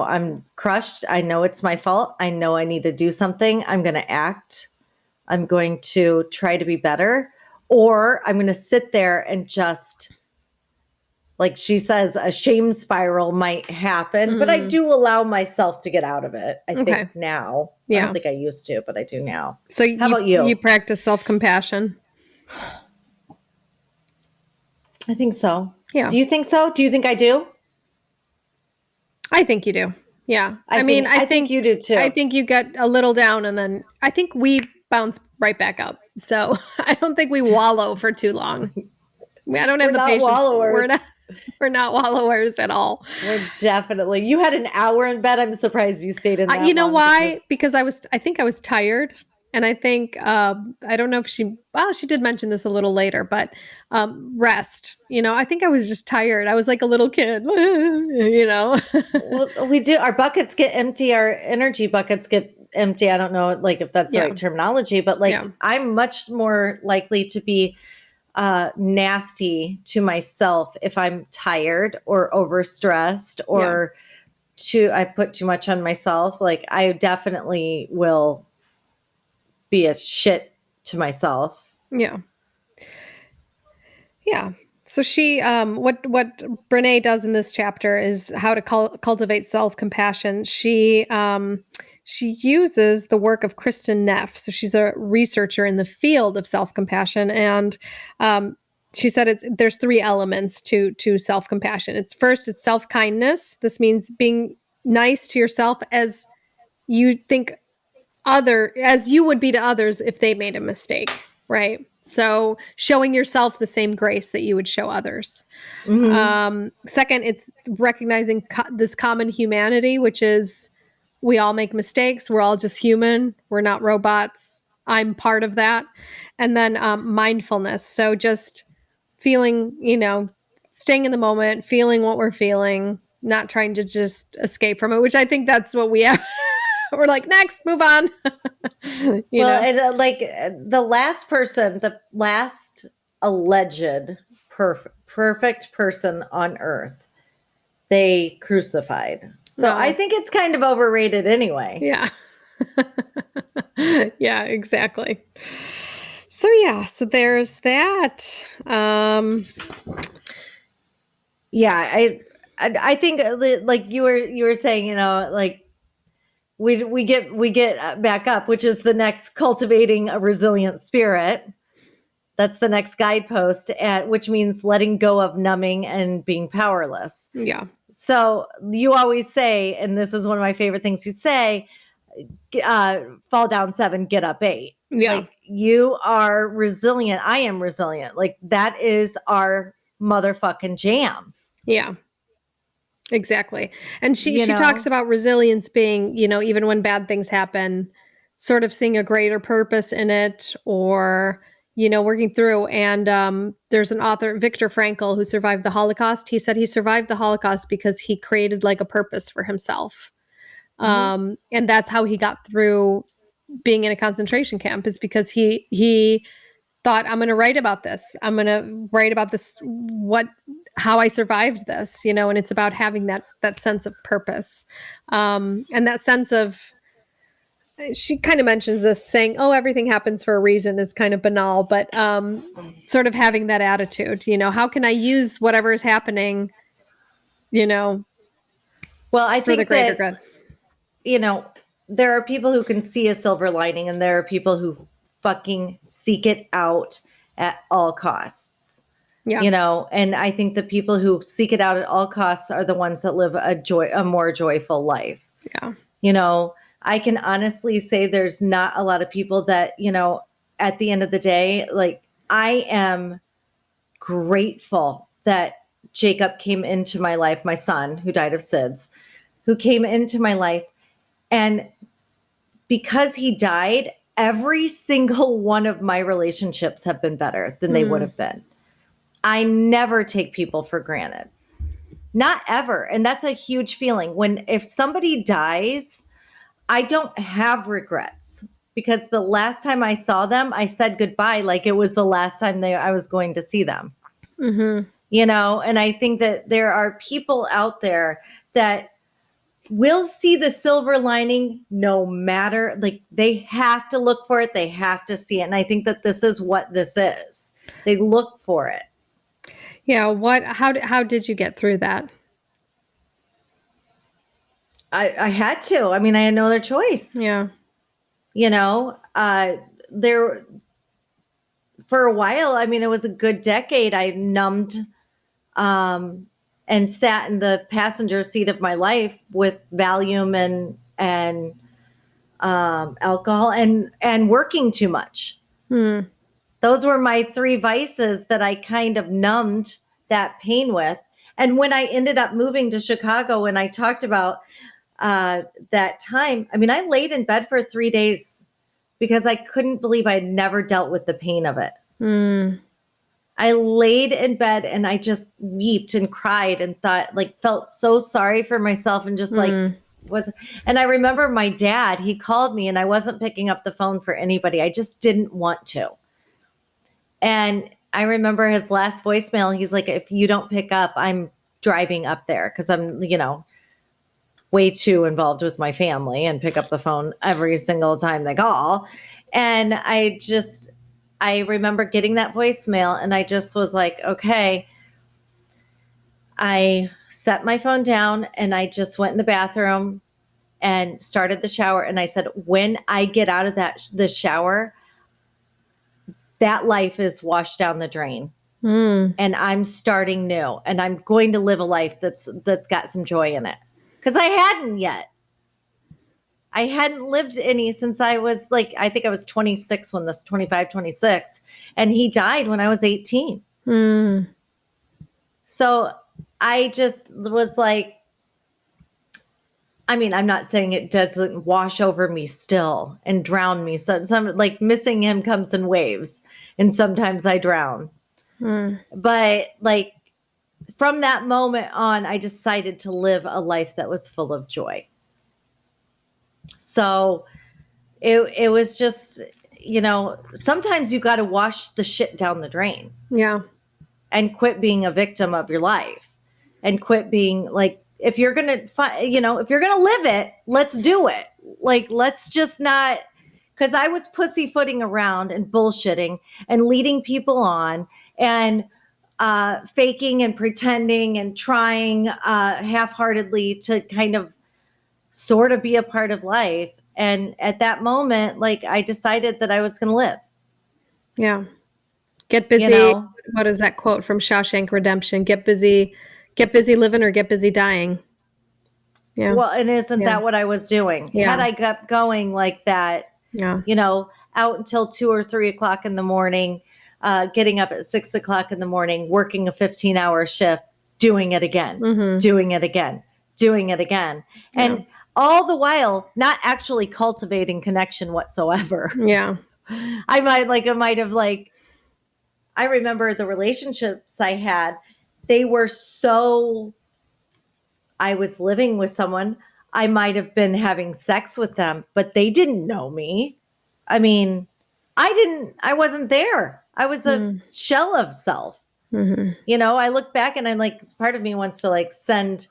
I'm crushed. I know it's my fault. I know I need to do something. I'm going to act. I'm going to try to be better, or I'm going to sit there and just like she says, a shame spiral might happen, but I do allow myself to get out of it. I Okay. think now. I Yeah. don't think I used to, but I do now. So How about you? You practice self-compassion? I think so. Yeah. Do you think so? Do you think I do? I think you do. Yeah. I think you do too. I think you get a little down and then I think we bounce right back up. So I don't think we wallow for too long. I don't have We're the not patience. wallowers. We're not wallowers at all. We're definitely. You had an hour in bed. I'm surprised you stayed in that You know long. why? Because I think I was tired. And I think, I don't know if she did mention this a little later, but rest. I think I was just tired. I was like a little kid, Well, we do. Our buckets get empty. Our energy buckets get empty. I don't know, like if that's the Yeah. right terminology, but like Yeah. I'm much more likely to be nasty to myself if I'm tired or overstressed or I put too much on myself. Like I definitely will be a shit to myself. Yeah. Yeah. So she, what Brene does in this chapter is how to cultivate self-compassion. She uses the work of Kristen Neff. So she's a researcher in the field of self-compassion, and she said there's three elements to self-compassion. It's self-kindness. This means being nice to yourself as you think as you would be to others if they made a mistake, right? So showing yourself the same grace that you would show others. Second, it's recognizing this common humanity, which is we all make mistakes. We're all just human. We're not robots. I'm part of that. And then mindfulness. So just feeling, staying in the moment, feeling what we're feeling, not trying to just escape from it, which I think that's what we have. We're like, next, move on. And the last alleged perfect person on earth, they crucified. So No. I think it's kind of overrated anyway. Yeah. Yeah, exactly. So there's that. I think like you were saying, like we get back up, which is the next cultivating a resilient spirit. That's the next guidepost, which means letting go of numbing and being powerless. Yeah. So you always say, and this is one of my favorite things you say, fall down 7, get up 8. Yeah. Like you are resilient. I am resilient. Like that is our motherfucking jam. Yeah. Exactly. And she talks about resilience being, even when bad things happen, sort of seeing a greater purpose in it or, working through. And there's an author, Viktor Frankl, who survived the Holocaust. He said he survived the Holocaust because he created like a purpose for himself. And that's how he got through being in a concentration camp, is because he thought, I'm going to write about this. I'm going to write about this, how I survived this, and it's about having that sense of purpose. And that sense of, she kind of mentions this saying, oh, everything happens for a reason is kind of banal, but sort of having that attitude, how can I use whatever is happening, well, I think for the greater good. There are people who can see a silver lining and there are people who fucking seek it out at all costs. Yeah. And I think the people who seek it out at all costs are the ones that live a more joyful life. Yeah. I can honestly say there's not a lot of people that, at the end of the day, like I am grateful that Jacob came into my life, my son who died of SIDS, who came into my life. And because he died, every single one of my relationships have been better than they would have been. I never take people for granted. Not ever. And that's a huge feeling. If somebody dies, I don't have regrets because the last time I saw them, I said goodbye like it was the last time I was going to see them. And I think that there are people out there that will see the silver lining no matter, like they have to look for it. They have to see it. And I think that this is what this is. They look for it. Yeah, how did you get through that? I had to. I mean, I had no other choice. Yeah. You know, there for a while, I mean, it was a good decade. I numbed um, and sat in the passenger seat of my life with Valium and alcohol and working too much. Mm, Those were my three vices that I kind of numbed that pain with. And when I ended up moving to Chicago, and I talked about that time, I mean, I laid in bed for 3 days because I couldn't believe I had never dealt with the pain of it. mm, I laid in bed and I just wept and cried and thought, like, felt so sorry for myself and just like mm, was. And I remember my dad, he called me and I wasn't picking up the phone for anybody. I just didn't want to. And I remember his last voicemail. He's like, if you don't pick up, I'm driving up there because I'm, way too involved with my family and pick up the phone every single time they call. And I remember getting that voicemail and I just was like, okay. I set my phone down and I just went in the bathroom and started the shower. And I said, when I get out of the shower, that life is washed down the drain. mm, And I'm starting new and I'm going to live a life that's got some joy in it. Cause I hadn't yet. I hadn't lived any since I was like, I think I was 26 when this 25, 26, and he died when I was 18. mm. So I just was like, I mean, I'm not saying it doesn't wash over me still and drown me. So some like missing him comes in waves and sometimes I drown. Mm, But like from that moment on, I decided to live a life that was full of joy. So it was just, sometimes you got to wash the shit down the drain yeah. and quit being a victim of your life and quit being like, if you're going to, if you're going to live it, let's do it. Like, let's just not, because I was pussyfooting around and bullshitting and leading people on and faking and pretending and trying half-heartedly to kind of sort of be a part of life. And at that moment, like I decided that I was going to live, Yeah. Get you busy. know? What is that quote from Shawshank Redemption? Get busy living or get busy dying. Yeah. Well, and isn't Yeah. that what I was doing? Had Yeah. I kept going like that, Yeah. out until 2 or 3 o'clock in the morning, getting up at 6 o'clock in the morning, working a 15-hour shift, doing it again, Mhm. doing it again, doing it again. Yeah. And all the while, not actually cultivating connection whatsoever. Yeah. I might have like, I remember the relationships I had, they were so, I was living with someone, I might have been having sex with them, but they didn't know me. I mean, I wasn't there. I was a Mm. shell of self. Mhm. I look back and I'm like, part of me wants to like send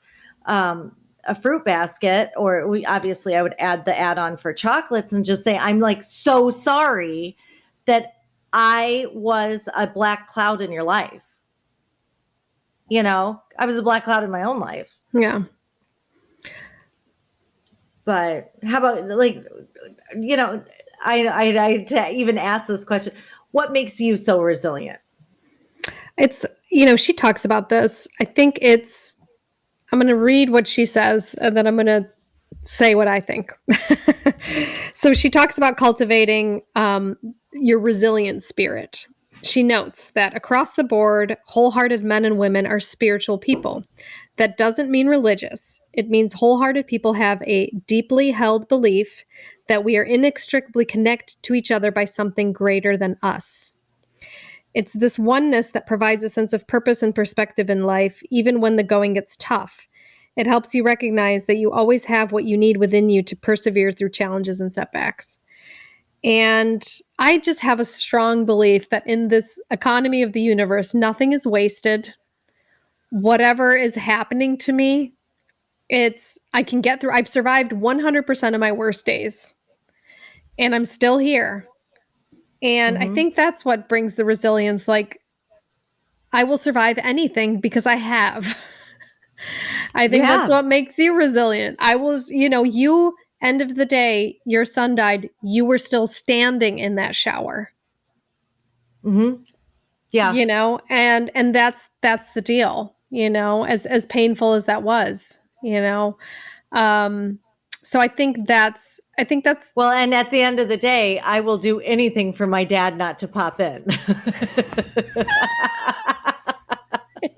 a fruit basket, or obviously I would add the add on for chocolates and just say, I'm like so sorry that I was a black cloud in your life. I was a black cloud in my own life. Yeah. But how about like, you know, I to even ask this question, what makes you so resilient? It's, she talks about this. I'm going to read what she says and then I'm going to say what I think. So she talks about cultivating your resilient spirit. She notes that across the board, wholehearted men and women are spiritual people. That doesn't mean religious. It means wholehearted people have a deeply held belief that we are inextricably connected to each other by something greater than us. It's this oneness that provides a sense of purpose and perspective in life, even when the going gets tough. It helps you recognize that you always have what you need within you to persevere through challenges and setbacks. And I just have a strong belief that in this economy of the universe, nothing is wasted. Whatever is happening to me, I can get through. I've survived 100% of my worst days, and I'm still here. And I Mm-hmm. think that's what brings the resilience. Like, I will survive anything because I have. I think that's Yeah. what makes you resilient. I was, you, end of the day, your son died. You were still standing in that shower, Yeah. and that's the deal, as painful as that was, so I think that's Well, and at the end of the day, I will do anything for my dad not to pop in.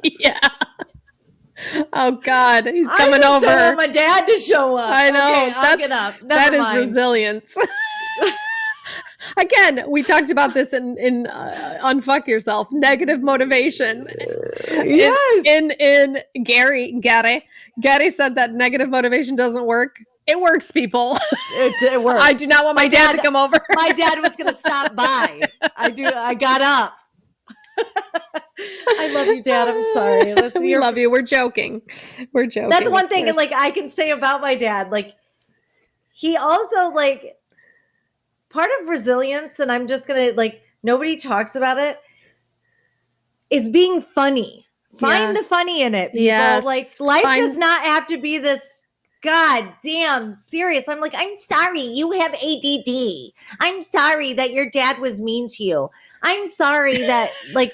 yeah. Oh God, he's I coming just don't want over. my dad to show up. I Okay, know. I'll get up. That Never is mind. resilience. Again, we talked about this in Unfuck Yourself. Negative motivation. Yes. In Gary said that negative motivation doesn't work. It works, people. It works. I do not want my dad to come over. My dad was going to stop by. I got up. I love you, Dad. I'm sorry. We love you. We're joking. We're joking. That's one thing, course. like, I can say about my dad. Like, he also, like, part of resilience, and I'm just gonna, like, nobody talks about it, is being funny. Find Yeah. the funny in it, people. Yes. Like, life does not have to be this goddamn serious. I'm like, I'm sorry you have ADD. I'm sorry that your dad was mean to you. I'm sorry that, like,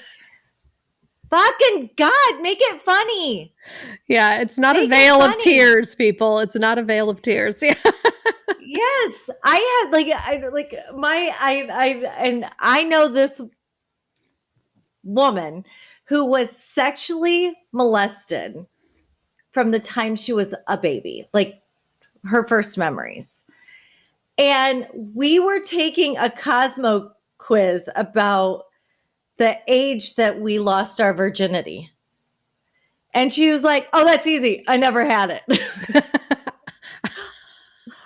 fucking God, make it funny. Yeah, it's not Make a it veil of funny. tears, people. It's not a veil of tears. Yeah. Yes, I had and I know this woman who was sexually molested from the time she was a baby, like her first memories. And we were taking a Cosmo quiz about the age that we lost our virginity. And she was like, "Oh, that's easy. I never had it."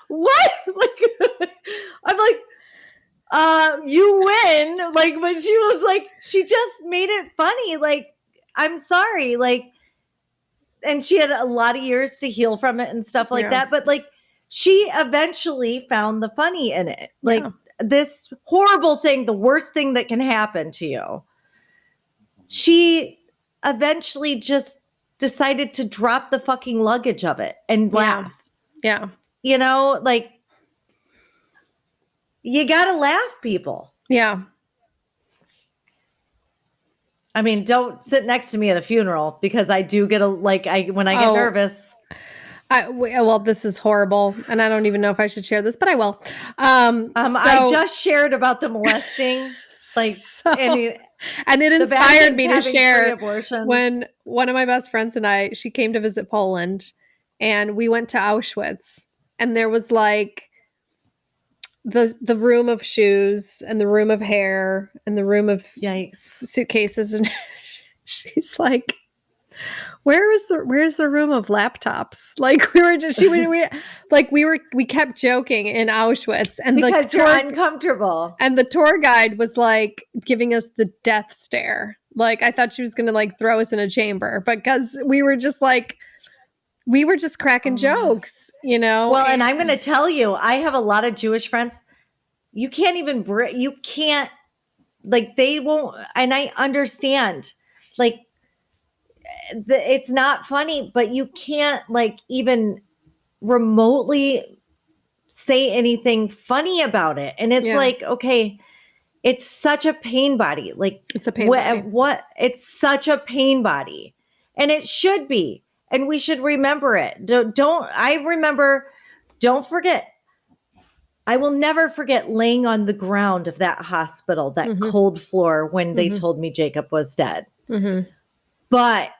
What? Like, I'm like, you win. Like, but she was like, she just made it funny. Like, I'm sorry. Like, and she had a lot of years to heal from it and stuff like that. But like, she eventually found the funny in it. Like, this horrible thing, the worst thing that can happen to you. She eventually just decided to drop the fucking luggage of it and laugh. Yeah. Like, you gotta laugh, people. Yeah. I mean, don't sit next to me at a funeral because I do get when I get nervous. Well, this is horrible, and I don't even know if I should share this, but I will. I just shared about the molesting, and it inspired me to share when one of my best friends and she came to visit Poland, and we went to Auschwitz, and there was like the room of shoes and the room of hair and the room of suitcases, and she's like, where's the room of laptops? Like, we kept joking in Auschwitz, and because you're uncomfortable, and the tour guide was like giving us the death stare. Like, I thought she was gonna like throw us in a chamber, but because we were just cracking jokes, Well, and I'm going to tell you, I have a lot of Jewish friends. You can't even they won't, and I understand, like, it's not funny, but you can't like even remotely say anything funny about it. And it's like, okay, it's such a pain body. Like, it's a pain body. It's such a pain body, and it should be, and we should remember it. Don't forget. I will never forget laying on the ground of that hospital, that cold floor, when they told me Jacob was dead. But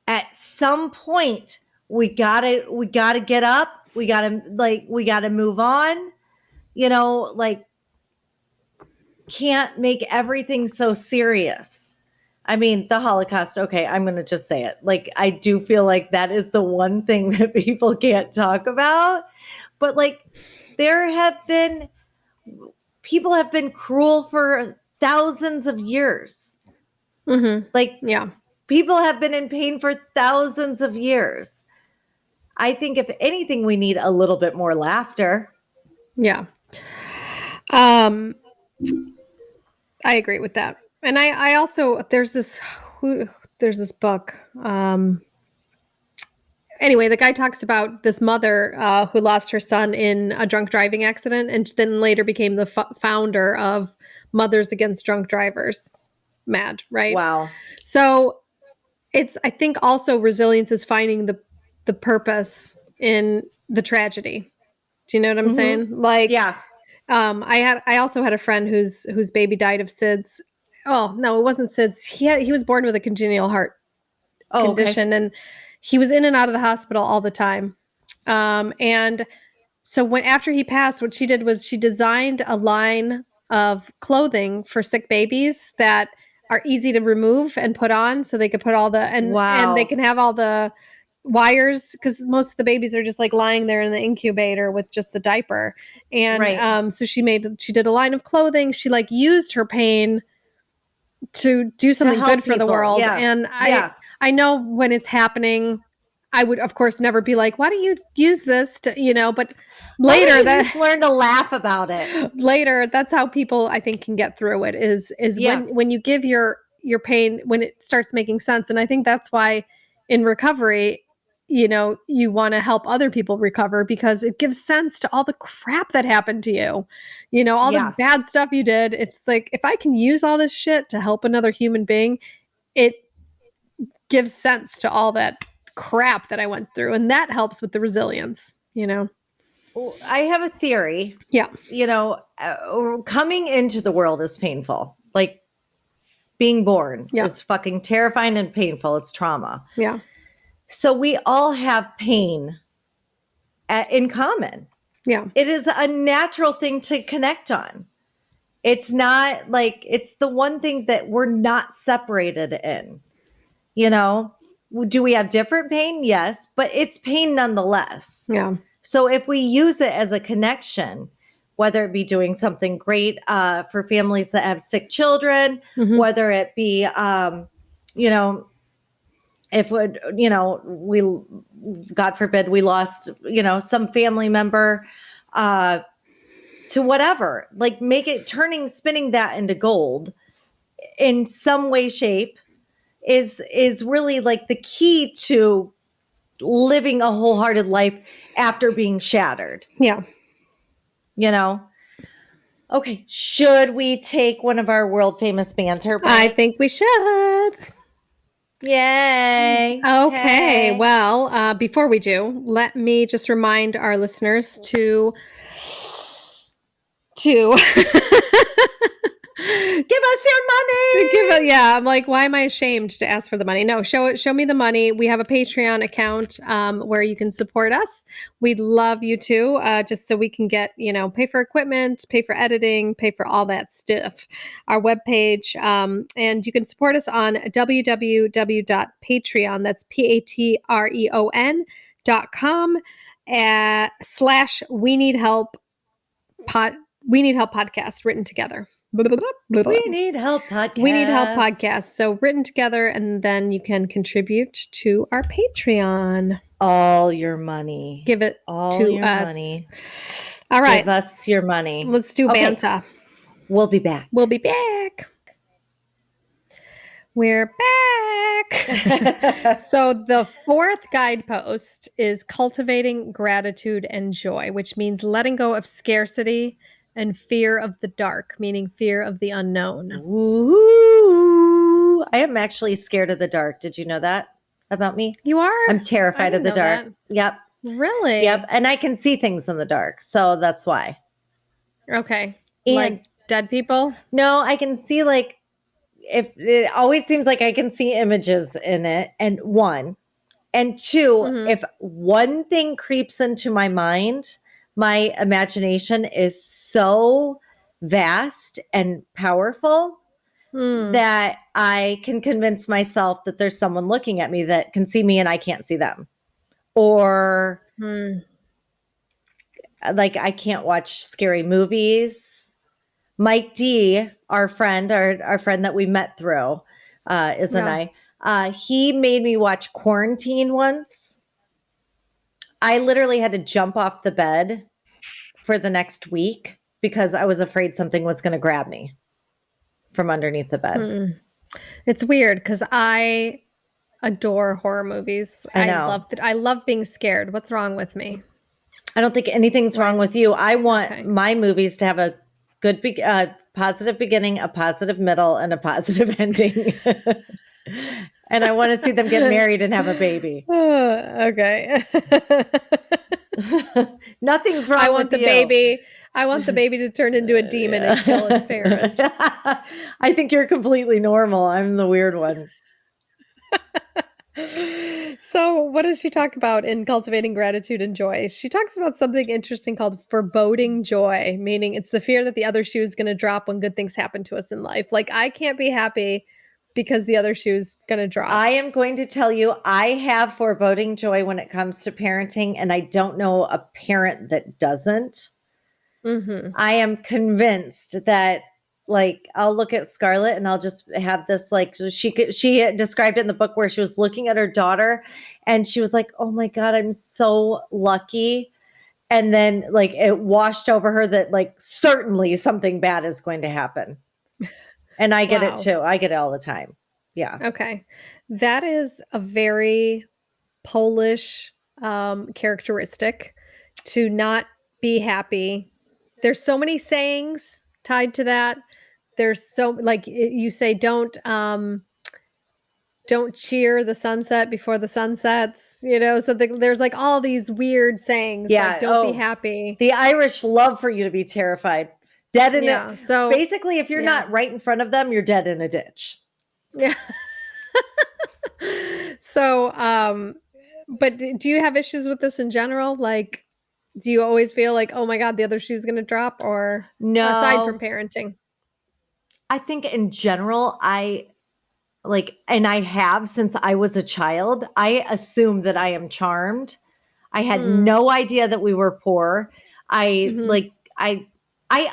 at some point, we gotta get up. We gotta move on. Can't make everything so serious. I mean, the Holocaust, okay, I'm going to just say it. Like, I do feel like that is the one thing that people can't talk about. But like, people have been cruel for thousands of years. Like, people have been in pain for thousands of years. I think if anything, we need a little bit more laughter. Yeah. I agree with that. And I also, there's this, there's this book. Anyway, the guy talks about this mother who lost her son in a drunk driving accident and then later became the founder of Mothers Against Drunk Drivers. Mad, right? Wow. So I think also resilience is finding the purpose in the tragedy. Do you know what I'm saying? Like, Yeah. I also had a friend whose baby died of SIDS. Oh, no, it wasn't SIDS. He was born with a congenital heart Oh, condition, okay. and he was in and out of the hospital all the time. And so after he passed, what she did was she designed a line of clothing for sick babies that are easy to remove and put on, so they could put all the and they Wow. can have all the wires, because most of the babies are just like lying there in the incubator with just the diaper. And Right. so she did a line of clothing. She like used her pain to do To something good help for the people. world. Yeah. And Yeah. I know when it's happening, I would of course never be like, why do you use this to, but Why later don't you that just learn to laugh about it? later that's how people I think can get through it is Yeah. when you give your pain, when it starts making sense. And I think that's why in recovery, you want to help other people recover, because it gives sense to all the crap that happened to you, all the Yeah. bad stuff you did. It's like, if I can use all this shit to help another human being, it gives sense to all that crap that I went through. And that helps with the resilience. Well, I have a theory. Yeah. Coming into the world is painful. Like being born Yeah. is fucking terrifying and painful. It's trauma. Yeah. So we all have pain in common. Yeah. It is a natural thing to connect on. It's not like it's the one thing that we're not separated in. Do we have different pain? Yes, but it's pain nonetheless. Yeah. So if we use it as a connection, whether it be doing something great for families that have sick children, Mhm. whether it be, if we, God forbid, we lost, some family member to whatever, like spinning that into gold in some way, shape is really like the key to living a wholehearted life after being shattered. Yeah. Okay, should we take one of our world famous banter breaks? I think we should. Yay. Okay. Well, before we do, let me just remind our listeners to Give us your money. I'm like, why am I ashamed to ask for the money? No, show me the money. We have a Patreon account where you can support us. We'd love you to, just so we can get, pay for equipment, pay for editing, pay for all that stuff. Our webpage, and you can support us on www.patreon. That's patreon.com / we need help podcast written together. We need help podcast. We need help podcast. So written together, and then you can contribute to our Patreon. All your money. Give it all to your us. money. All right. Give us your money. Let's do Banta. We'll be back. We'll be back. We're back. So the fourth guidepost is cultivating gratitude and joy, which means letting go of scarcity and fear of the dark, meaning fear of the unknown. Ooh, I am actually scared of the dark. Did you know that about me? You are? I'm terrified of the dark. That. Yep. Really? Yep. And I can see things in the dark. So that's why. Okay. And like dead people? No, I can see if it always seems like I can see images in it. And one. And two, if one thing creeps into my mind, my imagination is so vast and powerful that I can convince myself that there's someone looking at me that can see me and I can't see them. Or like I can't watch scary movies. Mike D, our friend that we met through, he made me watch Quarantine once. I literally had to jump off the bed for the next week because I was afraid something was going to grab me from underneath the bed. It's weird because I adore horror movies. I know. I love being scared. What's wrong with me? I don't think anything's Why? wrong with you. I want Okay. my movies to have a good, positive beginning, a positive middle, and a positive ending. And I want to see them get married and have a baby. Okay. Nothing's I wrong want with the you. baby. I want the baby to turn into a demon and kill its parents. I think you're completely normal. I'm the weird one. So, what does she talk about in Cultivating Gratitude and Joy? She talks about something interesting called foreboding joy, meaning it's the fear that the other shoe is going to drop when good things happen to us in life. Like, I can't be happy because the other shoe is going to drop. I am going to tell you, I have foreboding joy when it comes to parenting, and I don't know a parent that doesn't. Mm-hmm. I am convinced that, like, I'll look at Scarlett and I'll just have this, like, she described it in the book where she was looking at her daughter and she was like, oh my God, I'm so lucky. And then, like, it washed over her that, like, certainly something bad is going to happen. And I get it Wow. too. I get it all the time. Yeah. Okay. That is a very Polish characteristic to not be happy. There's so many sayings tied to that. There's so like you say, don't cheer the sunset before the sun sets. You know, so there's like all these weird sayings like Yeah. don't be Oh, happy. the Irish love for you to be terrified. Dead in it. Yeah. So Basically, if you're yeah, not right in front of them, you're dead in a ditch. yeah. So but do you have issues with this in general? Like, do you always feel like, oh my God, the other shoe's gonna drop? Or aside from No, parenting? I think in general, I like, and I have since I was a child, I assume that I am charmed. I had Mm, no idea that we were poor. I mhm, like, I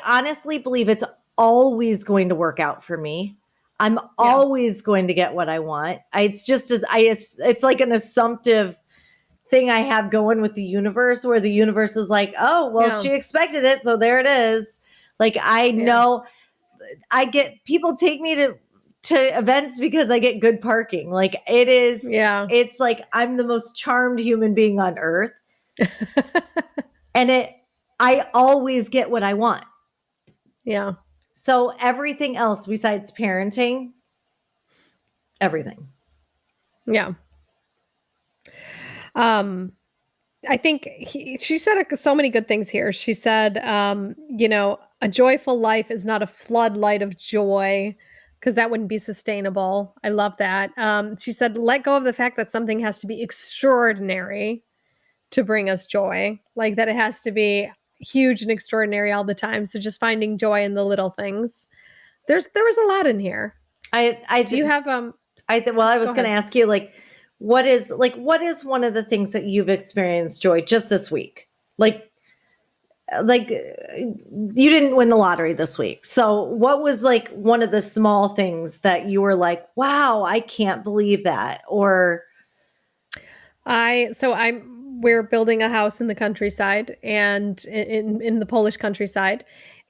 honestly believe it's always going to work out for me. I'm yeah, always going to get what I want. It's just it's like an assumptive thing I have going with the universe where the universe is like, oh, well, yeah, she expected it. So there it is. Like, I yeah, know I get people take me to events because I get good parking. Like, yeah. it's like I'm the most charmed human being on earth. And I always get what I want. Yeah, So everything else besides parenting, everything. yeah. Um, I think she said so many good things here. She said, a joyful life is not a floodlight of joy because that wouldn't be sustainable. I love that. She said, let go of the fact that something has to be extraordinary to bring us joy, like that it has to be huge and extraordinary all the time. So just finding joy in the little things. There was a lot in here. Do you have Well, I go was going to ahead. ask you, like, what is one of the things that you've experienced joy just this week? Like you didn't win the lottery this week. So what was like one of the small things that you were like, wow, I can't believe that? Or We're building a house in the countryside and in the Polish countryside.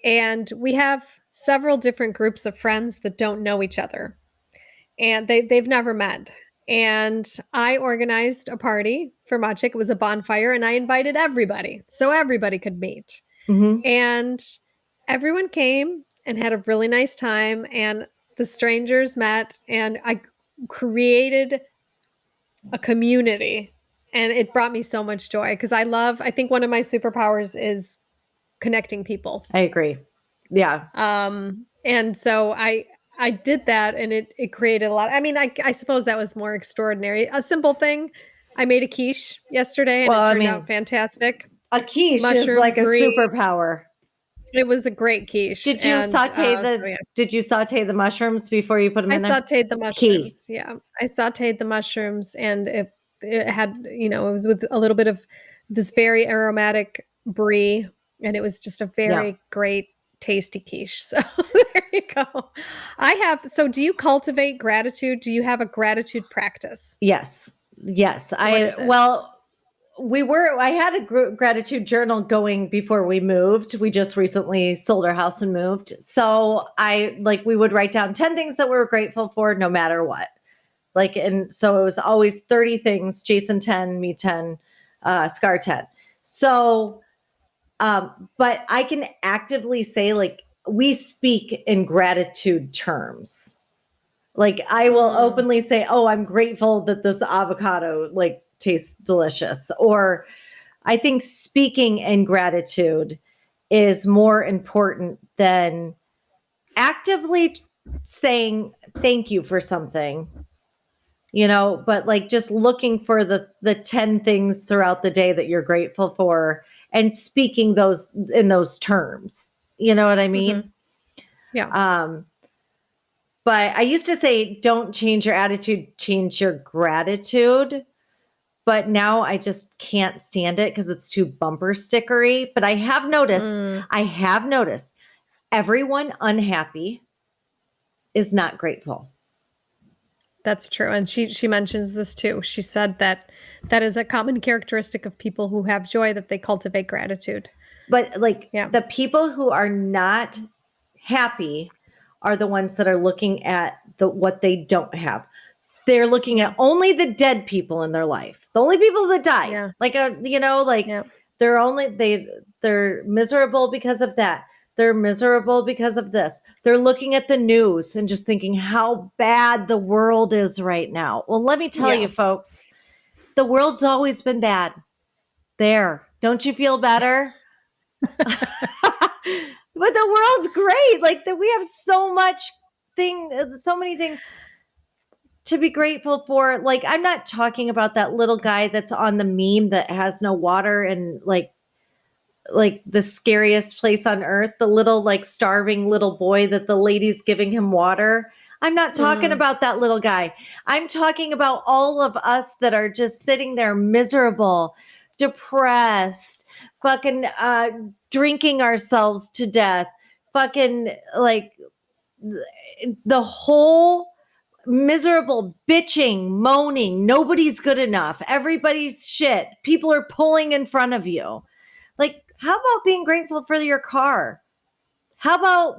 And we have several different groups of friends that don't know each other. And they've never met. And I organized a party for Maciek. It was a bonfire, and I invited everybody so everybody could meet. Mhm. And everyone came and had a really nice time. And the strangers met, and I created a community. And it brought me so much joy because I think one of my superpowers is connecting people. I agree. Yeah. And so I did that and it created a lot. I mean, I suppose that was more extraordinary. A simple thing. I made a quiche yesterday and Well, it I turned out mean, fantastic. a quiche is Mushroom like a brie. superpower. It was a great quiche. Did you And saute so yeah. the mushrooms before you put them I in there? sauteed the Key. mushrooms. Yeah. I sauteed the mushrooms and it had, it was with a little bit of this very aromatic brie and it was just a Yeah. very great tasty quiche. So there you go. So do you cultivate gratitude? Do you have a gratitude practice? Yes. Yes. What is it? Well, I had a gratitude journal going before we moved. We just recently sold our house and moved. So we would write down 10 things that we were grateful for no matter what. And so it was always 30 things, Jason 10, me 10, Scar 10. So, but I can actively say, we speak in gratitude terms. I will openly say, oh, I'm grateful that this avocado tastes delicious. Or I think speaking in gratitude is more important than actively saying thank you for something, but just looking for the 10 things throughout the day that you're grateful for and speaking those in those terms. You know what I mean? Yeah. But I used to say, don't change your attitude, change your gratitude. But now I just can't stand it because it's too bumper stickery. But I have noticed everyone unhappy is not grateful. That's true. And she mentions this too. She said that is a common characteristic of people who have joy, that they cultivate gratitude. But Yeah. the people who are not happy are the ones that are looking at what they don't have. They're looking at only the dead people in their life, the only people that died. Yeah. They're miserable because of that. They're miserable because of this. They're looking at the news and just thinking how bad the world is right now. Well, let me tell you, folks, the world's always been bad. There. Don't you feel better? But the world's great. We have so many things to be grateful for. I'm not talking about that little guy that's on the meme that has no water and the scariest place on earth, the little starving little boy that the lady's giving him water. I'm not talking about that little guy. I'm talking about all of us that are just sitting there miserable, depressed, fucking drinking ourselves to death, fucking the whole miserable bitching, moaning, nobody's good enough, everybody's shit, people are pulling in front of you. How about being grateful for your car? How about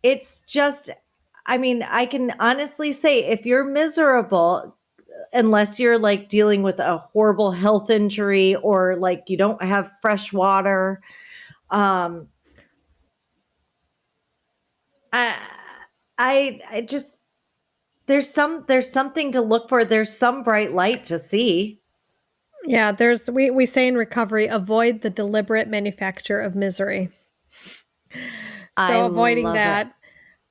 it's just, I mean, I can honestly say if you're miserable, unless you're dealing with a horrible health injury or you don't have fresh water, I just, there's something to look for. There's some bright light to see. Yeah, we say in recovery, avoid the deliberate manufacture of misery. I So avoiding love it. that.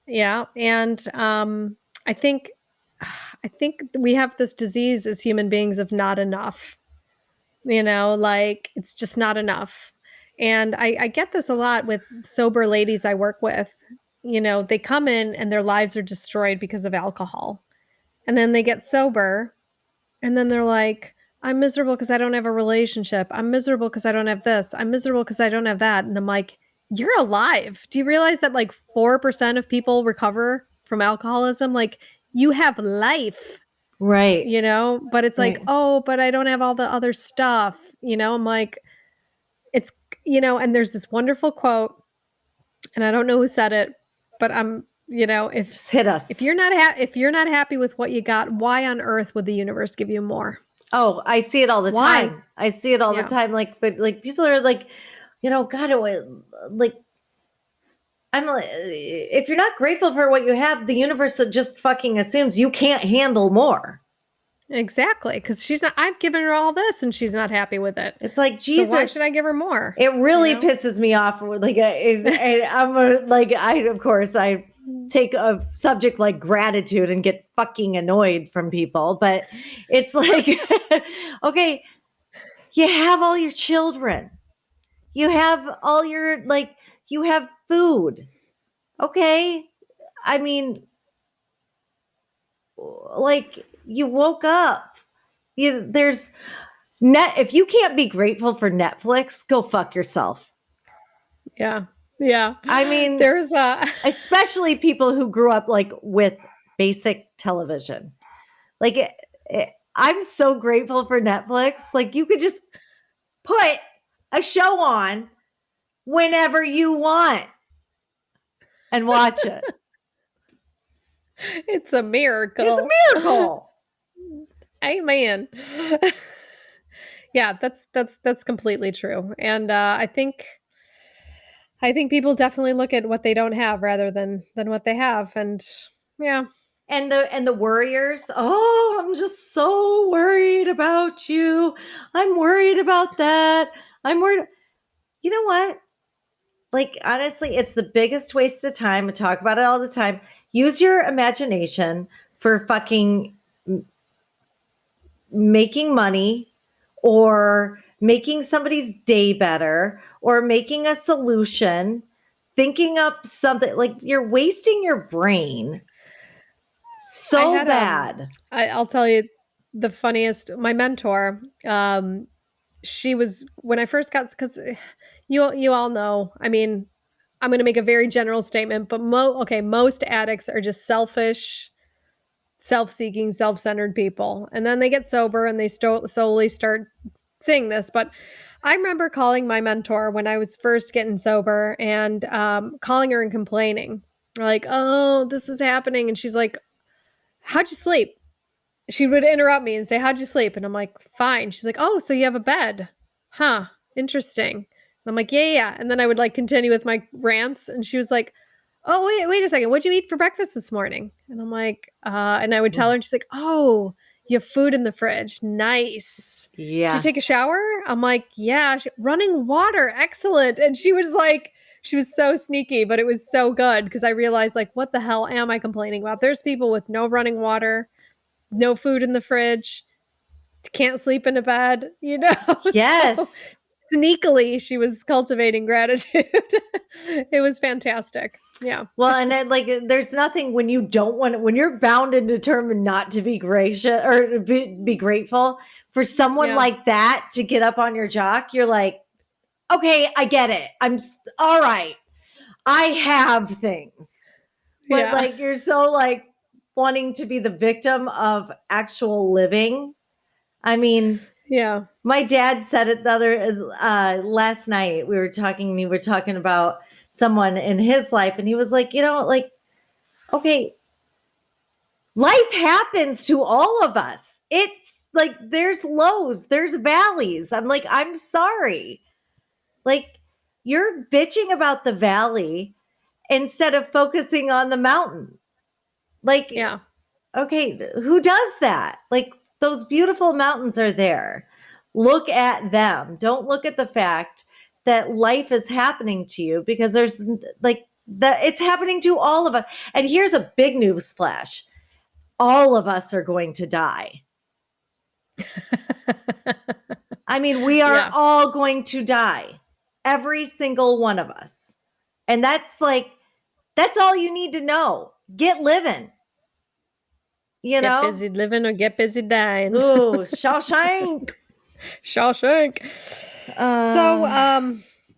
Yeah. And I think we have this disease as human beings of not enough. It's just not enough. And I get this a lot with sober ladies I work with. They come in and their lives are destroyed because of alcohol. And then they get sober and then they're like, I'm miserable because I don't have a relationship. I'm miserable because I don't have this. I'm miserable because I don't have that. And I'm like, you're alive. Do you realize that 4% of people recover from alcoholism? You have life, Right. but it's Right. oh, but I don't have all the other stuff. I'm like, it's, and there's this wonderful quote, and I don't know who said it, but if Just hit us. if you're not happy with what you got, why on earth would the universe give you more? Oh, I see it all the Why? time. I see it all the time. But people are God, if you're not grateful for what you have, the universe just fucking assumes you can't handle more. Exactly, because she's not. I've given her all this, and she's not happy with it. It's like, Jesus. So why should I give her more? It really pisses me off. Of course, I take a subject like gratitude and get fucking annoyed from people, but it's okay, you have all your children. You have all your, you have food. Okay. I mean, you woke up. There's if you can't be grateful for Netflix, go fuck yourself. Yeah. Yeah. I mean, there's especially people who grew up with basic television. I'm so grateful for Netflix. Like, you could just put a show on whenever you want and watch it. It's a It's miracle. a miracle. Amen. Yeah, that's completely true. And I think people definitely look at what they don't have rather than what they have. And yeah, And the worriers, oh, I'm just so worried about you. I'm worried about that. I'm worried. You know what? Like, honestly, it's the biggest waste of time. I talk about it all the time. Use your imagination for fucking making money or making somebody's day better or making a solution, thinking up something. Like, you're wasting your brain I so had bad. I'll tell you the funniest. My mentor, she was when I first got because you all know. I mean, I'm going to make a very general statement, but most addicts are just selfish, self-seeking, self-centered people, and then they get sober and they slowly start seeing this. But I remember calling my mentor when I was first getting sober and calling her and complaining, like, "Oh, this is happening," and she's like, "How'd you sleep?" She would interrupt me and say, "How'd you sleep?" And I'm like, "Fine." She's like, "Oh, so you have a bed? Huh, interesting." And I'm like, "Yeah, yeah." And then I would like continue with my rants, and she was like, "Oh, wait a second. What'd you eat for breakfast this morning?" And I'm like, and I would tell her, and she's like, "Oh, you have food in the fridge. Nice. Did you Yeah. take a shower?" I'm like, "Yeah." Running water. Excellent. And she was so sneaky, but it was so good because I realized, like, what the hell am I complaining about? There's people with no running water, no food in the fridge, can't sleep in a bed, you know? So Yes. sneakily, she was cultivating gratitude. It was fantastic. Yeah. Well, and then, like, there's nothing when you don't want when you're bound and determined not to be gracious or to be grateful for someone Yeah. like that to get up on your jock. You're like, okay, I get it. All right. I have things, but Yeah. like, you're so like wanting to be the victim of actual living. I mean, Yeah. my dad said it the other last night. We were talking about someone in his life, and he was like, like, okay, life happens to all of us. It's like there's lows, there's valleys. I'm like, I'm sorry. Like, you're bitching about the valley instead of focusing on the mountain. Like, Yeah. okay, who does that? Like, those beautiful mountains are there. Look at them. Don't look at the fact that life is happening to you, because there's like that it's happening to all of us. And here's a big news flash. All of us are going to die. I mean, we are Yeah. all going to die. Every single one of us. And that's all you need to know. Get living, you Get know? busy living or get busy dying. Ooh, Shawshank. Shawshank. So, Uh,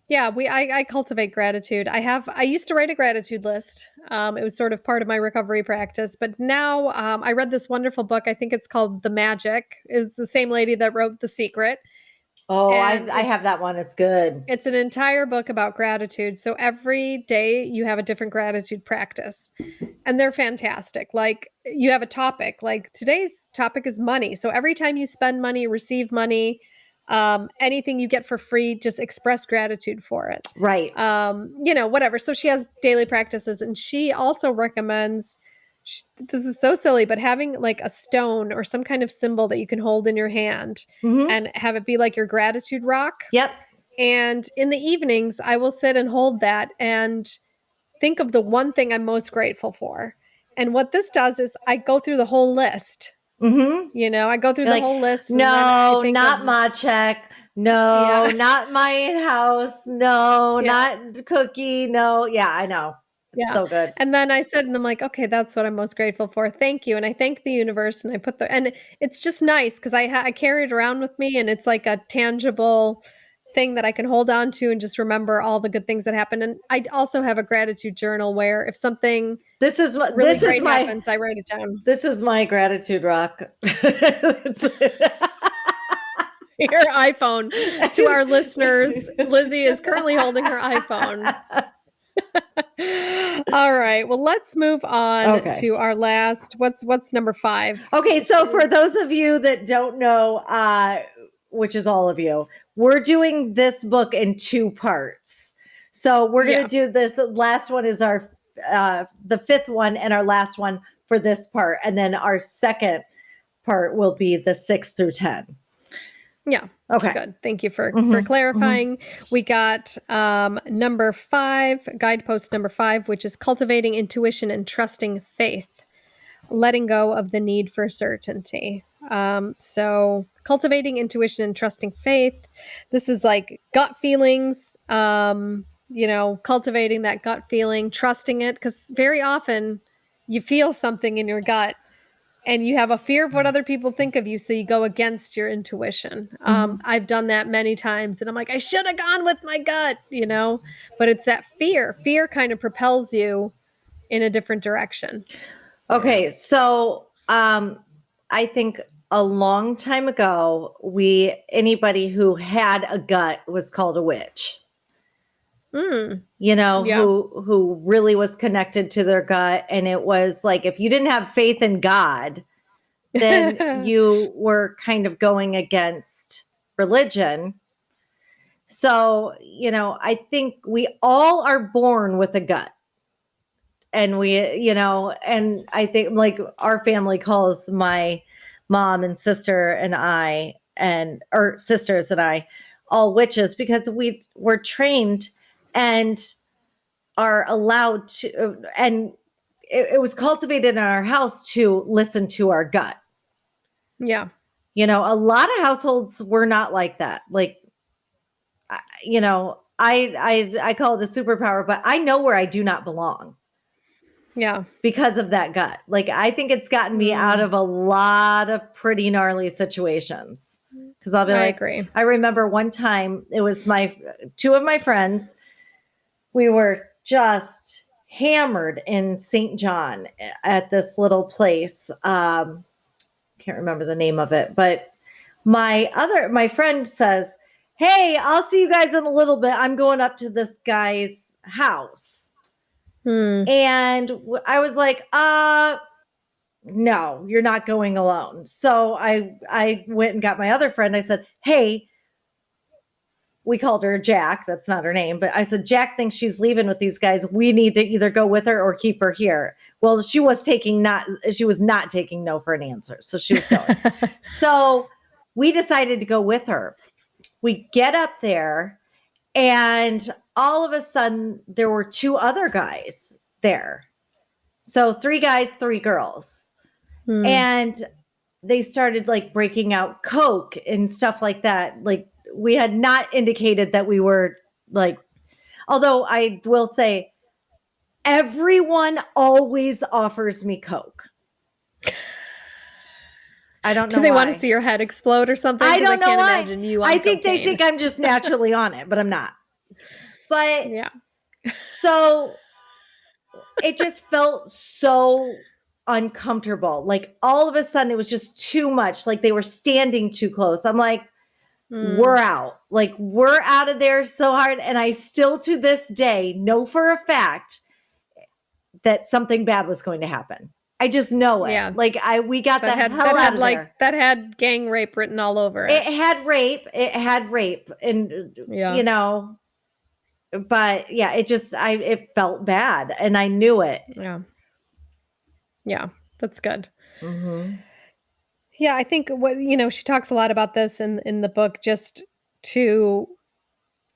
yeah, I cultivate gratitude. I used to write a gratitude list. It was sort of part of my recovery practice, but now I read this wonderful book. I think it's called The Magic. It was the same lady that wrote The Secret, oh, and I have that one. It's good. it's an entire book about gratitude. So every day you have a different gratitude practice, and they're fantastic. Like, you have a topic, like today's topic is money. So every time you spend money, receive money, anything you get for free, just express gratitude for it. Right. Whatever. So she has daily practices, and she also recommends, this is so silly, but having like a stone or some kind of symbol that you can hold in your hand Mm-hmm. and have it be like your gratitude rock. Yep. And in the evenings, I will sit and hold that and think of the one thing I'm most grateful for. And what this does is I go through the whole list. Mm-hmm. I go through You're the like, whole list, and then I no, think of, not my check. yeah, No, not my house. No, yeah, not cookie. No. Yeah, I know. It's yeah. so good. And then I said, and I'm like, okay, that's what I'm most grateful for. Thank you. And I thank the universe, and I put and it's just nice because I carry it around with me, and it's like a tangible thing that I can hold on to and just remember all the good things that happened. And I also have a gratitude journal where if something really great happens, I write it down. This is my gratitude rock. Your iPhone. To our listeners, Lizzy is currently holding her iPhone. All right. Well, let's move on to our last. What's number 5? Okay, so for those of you that don't know, which is all of you, we're doing this book in 2 parts. So we're going to do this. Last one is our the 5th one, and our last one for this part, and then our second part will be the 6 through 10. Yeah. Okay. Good. Thank you for clarifying. We got number 5, guidepost number 5, which is cultivating intuition and trusting faith, letting go of the need for certainty. So cultivating intuition and trusting faith. This is like gut feelings, cultivating that gut feeling, trusting it, because very often you feel something in your gut and you have a fear of what other people think of you, so you go against your intuition. I've done that many times, and I'm like, I should have gone with my gut, but it's that fear. Fear kind of propels you in a different direction. Okay, so I think a long time ago, anybody who had a gut was called a witch. Who really was connected to their gut. And it was like, if you didn't have faith in God, then you were kind of going against religion. So, I think we all are born with a gut. And and I think like our family calls my mom and sister and or sisters and I all witches, because we were trained and are allowed to, and it was cultivated in our house to listen to our gut. Yeah. A lot of households were not like that. Like, I call it a superpower, but I know where I do not belong. Yeah. Because of that gut. Like, I think it's gotten me out of a lot of pretty gnarly situations. Because I'll be I agree. I remember one time, it was 2 of my friends. We were just hammered in St. John at this little place. Can't remember the name of it, but my friend says, "Hey, I'll see you guys in a little bit. I'm going up to this guy's house." And I was like, no, you're not going alone. So I went and got my other friend. I said, hey, we called her Jack. That's not her name. But I said, Jack thinks she's leaving with these guys. We need to either go with her or keep her here. Well, she was not taking no for an answer. So she was going. So we decided to go with her. We get up there, and all of a sudden there were 2 other guys there. So 3 guys, 3 girls. And they started like breaking out Coke and stuff like that. Like, we had not indicated that we were like, although I will say everyone always offers me Coke. I don't know. Do they want to see your head explode or something? I don't know. I can't why. imagine you. I think they think I'm just naturally on it, but I'm not. But yeah. So it just felt so uncomfortable. Like, all of a sudden it was just too much. Like, they were standing too close. I'm like, we're out. Like, we're out of there so hard. And I still to this day know for a fact that something bad was going to happen. I just know it. Yeah. Like, we got the hell out of there. That had gang rape written all over it. It had rape. And, but yeah, it felt bad, and I knew it. Yeah. Yeah. That's good. Yeah. I think she talks a lot about this in the book, just to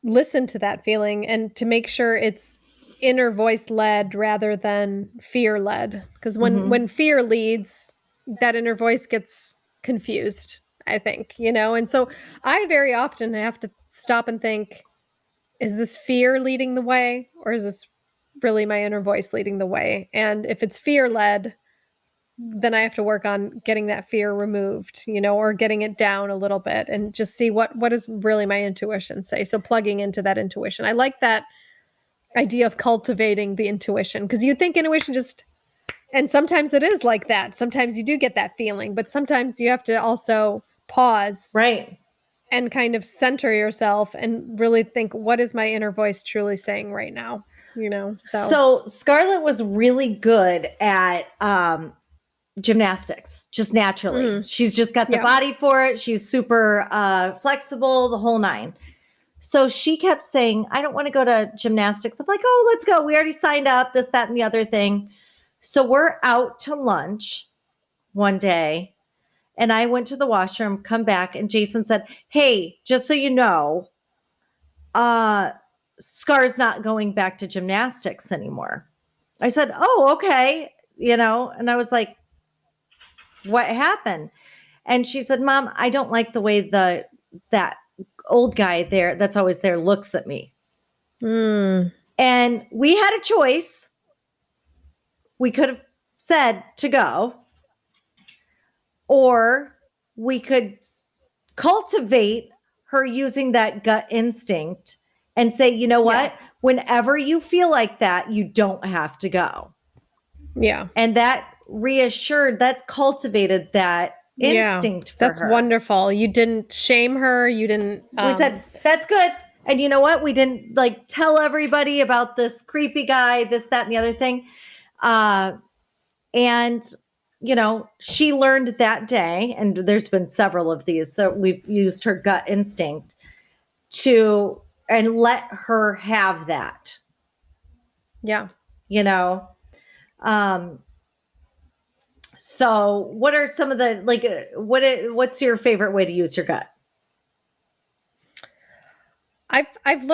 listen to that feeling and to make sure it's inner voice led rather than fear led. Because when fear leads, that inner voice gets confused, I think, and so I very often have to stop and think, is this fear leading the way, or is this really my inner voice leading the way? And if it's fear led, then I have to work on getting that fear removed, or getting it down a little bit and just see what does really my intuition say. So plugging into that intuition. I like that idea of cultivating the intuition, because you think intuition and sometimes it is like that. Sometimes you do get that feeling, but sometimes you have to also pause Right. and kind of center yourself and really think, what is my inner voice truly saying right now? So Scarlett was really good at gymnastics, just naturally. She's just got the Yeah. body for it. She's super flexible, the whole nine. So she kept saying, I don't want to go to gymnastics. I'm like, oh, let's go. We already signed up, this, that, and the other thing. So we're out to lunch one day, and I went to the washroom, come back, and Jason said, hey, just so you know, Scar's not going back to gymnastics anymore. I said, oh, okay. And I was like, what happened? And she said, Mom, I don't like the way that old guy there that's always there looks at me. And we had a choice. We could have said to go, or we could cultivate her using that gut instinct and say, you know what? Yeah. Whenever you feel like that, you don't have to go. Yeah. And that cultivated that instinct for That's her. wonderful. You didn't shame her. You didn't. We said, that's good. And you know what? We didn't tell everybody about this creepy guy, this, that, and the other thing. And, she learned that day, and there's been several of these that we've used her gut instinct and let her have that, Yeah. So what are some of the, what's your favorite way to use your gut? I've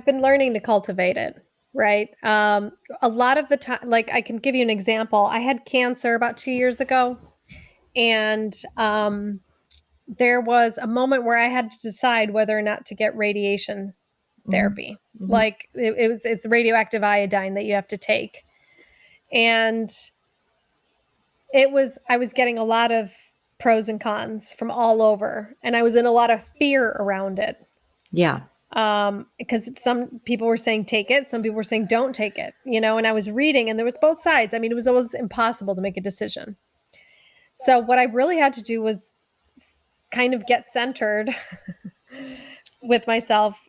been learning to cultivate it, right? A lot of the time, I can give you an example. I had cancer about 2 years ago, and there was a moment where I had to decide whether or not to get radiation therapy. It's radioactive iodine that you have to take. And I was getting a lot of pros and cons from all over, and I was in a lot of fear around it. Yeah. Because some people were saying take it, some people were saying don't take it, and I was reading, and there was both sides. I mean, it was always impossible to make a decision. So what I really had to do was kind of get centered with myself,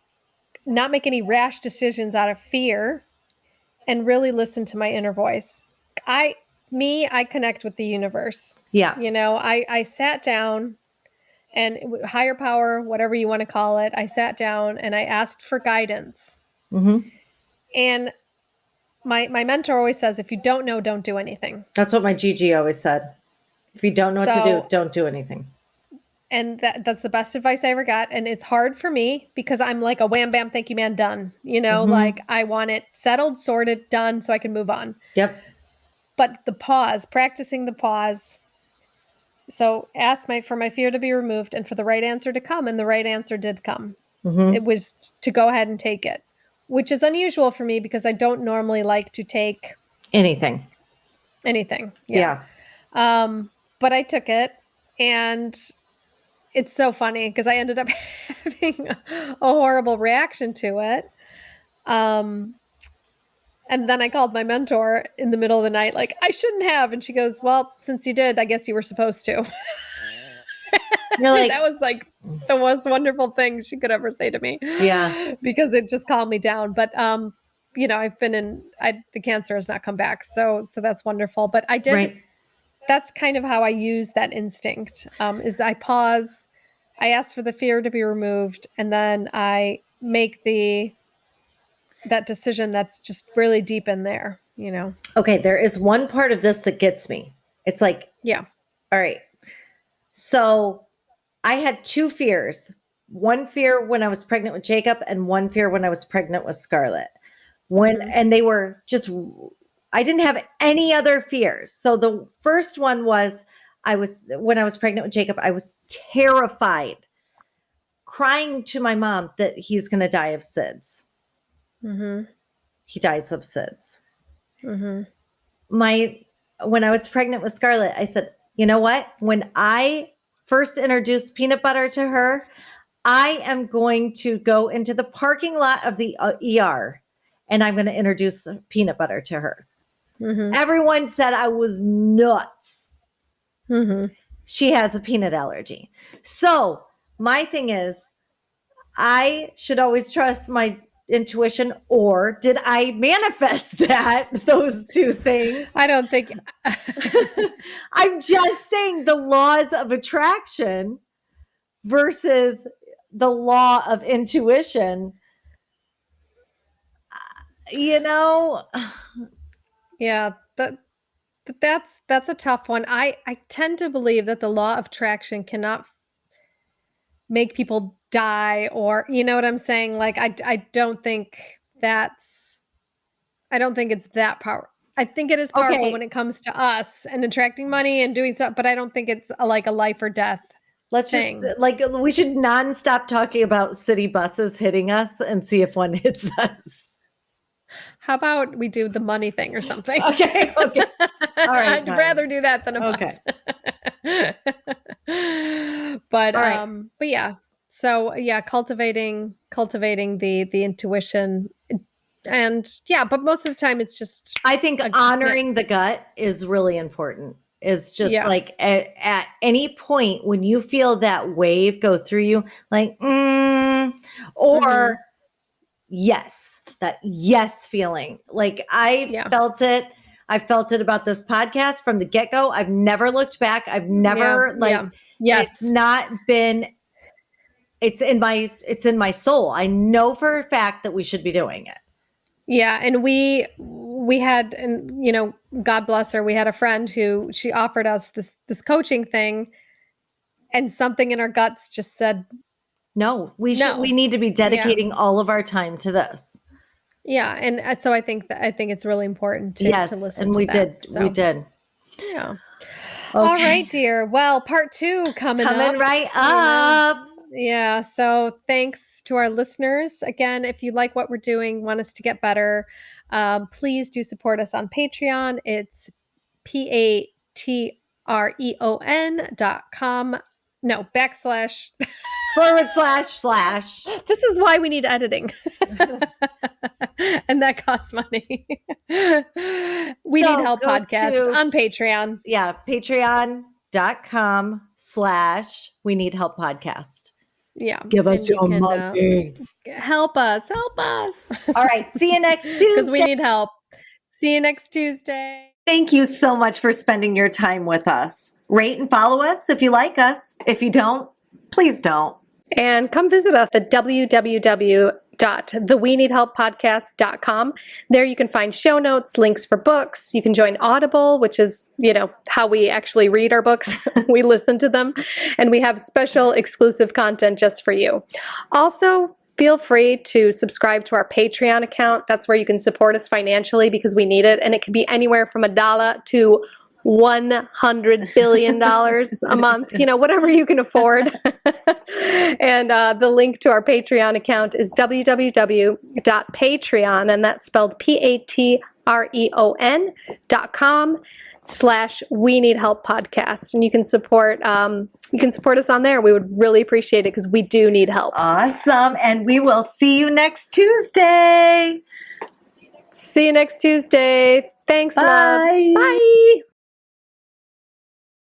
not make any rash decisions out of fear, and really listen to my inner voice. I connect with the universe. Yeah. I sat down, and higher power, whatever you want to call it, I sat down and I asked for guidance. And my mentor always says, if you don't know, don't do anything. That's what my Gigi always said. If you don't know what to do, don't do anything. And that's the best advice I ever got. And it's hard for me because I'm like a wham, bam, thank you, man, done. I want it settled, sorted, done, so I can move on. Yep. But the pause, practicing the pause. So ask for my fear to be removed and for the right answer to come. And the right answer did come. It was to go ahead and take it, which is unusual for me because I don't normally like to take anything. Yeah. But I took it, and it's so funny because I ended up having a horrible reaction to it. And then I called my mentor in the middle of the night, like, I shouldn't have. And she goes, well, since you did, I guess you were supposed to. You're like, that was like the most wonderful thing she could ever say to me. Yeah. Because it just calmed me down. But, I've been the cancer has not come back. So that's wonderful. But I did, right. That's kind of how I use that instinct, is that I pause, I ask for the fear to be removed, and then I make that decision that's just really deep in there, Okay, there is one part of this that gets me. It's like, yeah. All right. So I had two fears. One fear when I was pregnant with Jacob, and one fear when I was pregnant with Scarlett. And they were just, I didn't have any other fears. So the first one was when I was pregnant with Jacob, I was terrified, crying to my mom that he's going to die of SIDS. He dies of SIDS. My when I was pregnant with Scarlett, I said, you know what? When I first introduced peanut butter to her, I am going to go into the parking lot of the ER and I'm going to introduce peanut butter to her. Mm-hmm. Everyone said I was nuts. Mm-hmm. She has a peanut allergy. So my thing is, I should always trust my intuition, or did I manifest those two things? I don't think. I'm just saying the laws of attraction versus the law of intuition. You know, Yeah, that's a tough one. I tend to believe that the law of attraction cannot make people die, or you know what I'm saying? Like I don't think I don't think it's that power. I think it is powerful when okay, it comes to us and attracting money and doing stuff, but I don't think it's like a life or death let's just thing. we should nonstop talking about city buses hitting us and see if one hits us. How about we do the money thing or something? Okay, okay. All right, I'd fine. rather do that than a Okay. bus. All right. But yeah. So yeah, cultivating the intuition, and yeah, but most of the time it's just I think a honoring the gut is really important. Is just yeah. like at any point when you feel that wave go through you, like, or Mhm. yes, that yes feeling. Like I Yeah. felt it. I felt it about this podcast from the get go. I've never looked back. I've Yeah. never Yeah. it's Yes. not been, it's in my soul. I know for a fact that we should be doing it. Yeah, and we had, and you know, God bless her, we had a friend who she offered us this coaching thing, and something in our guts just said No, we no. need to be Yeah. dedicating all of our time to this. Yeah, and so I think it's really important to Yes, listen and to we that. did. We So, did. yeah. All right, Okay. dear. Well, part 2 coming Coming up, right you know. up. Yeah, so thanks to our listeners. Again, if you like what we're doing, want us to get better, please do support us on Patreon. It's patreon.com. No, backslash. // This is why we need editing. And that costs money. We Need So Help go podcast to, on Patreon. yeah, patreon.com / we need help podcast. Yeah. Give us And you your can money. help us. Help us. All right. See you next Because we Tuesday. need help. See you next Tuesday. Thank you so much for spending your time with us. Rate and follow us if you like us. If you don't, please don't. And come visit us at www.theweneedhelppodcast.com. There you can find show notes, links for books. You can join Audible, which is, you know, how we actually read our books. We listen to them. And we have special exclusive content just for you. Also, feel free to subscribe to our Patreon account. That's where you can support us financially because we need it. And it can be anywhere from $1 to $100 billion a month, you know, whatever you can afford. And the link to our Patreon account is www.patreon, and that's spelled patreon.com/we need help podcast. And you can support us on there. We would really appreciate it because we do need help. Awesome. And we will see you next Tuesday. See you next Tuesday. Thanks, Bye. loves. Bye.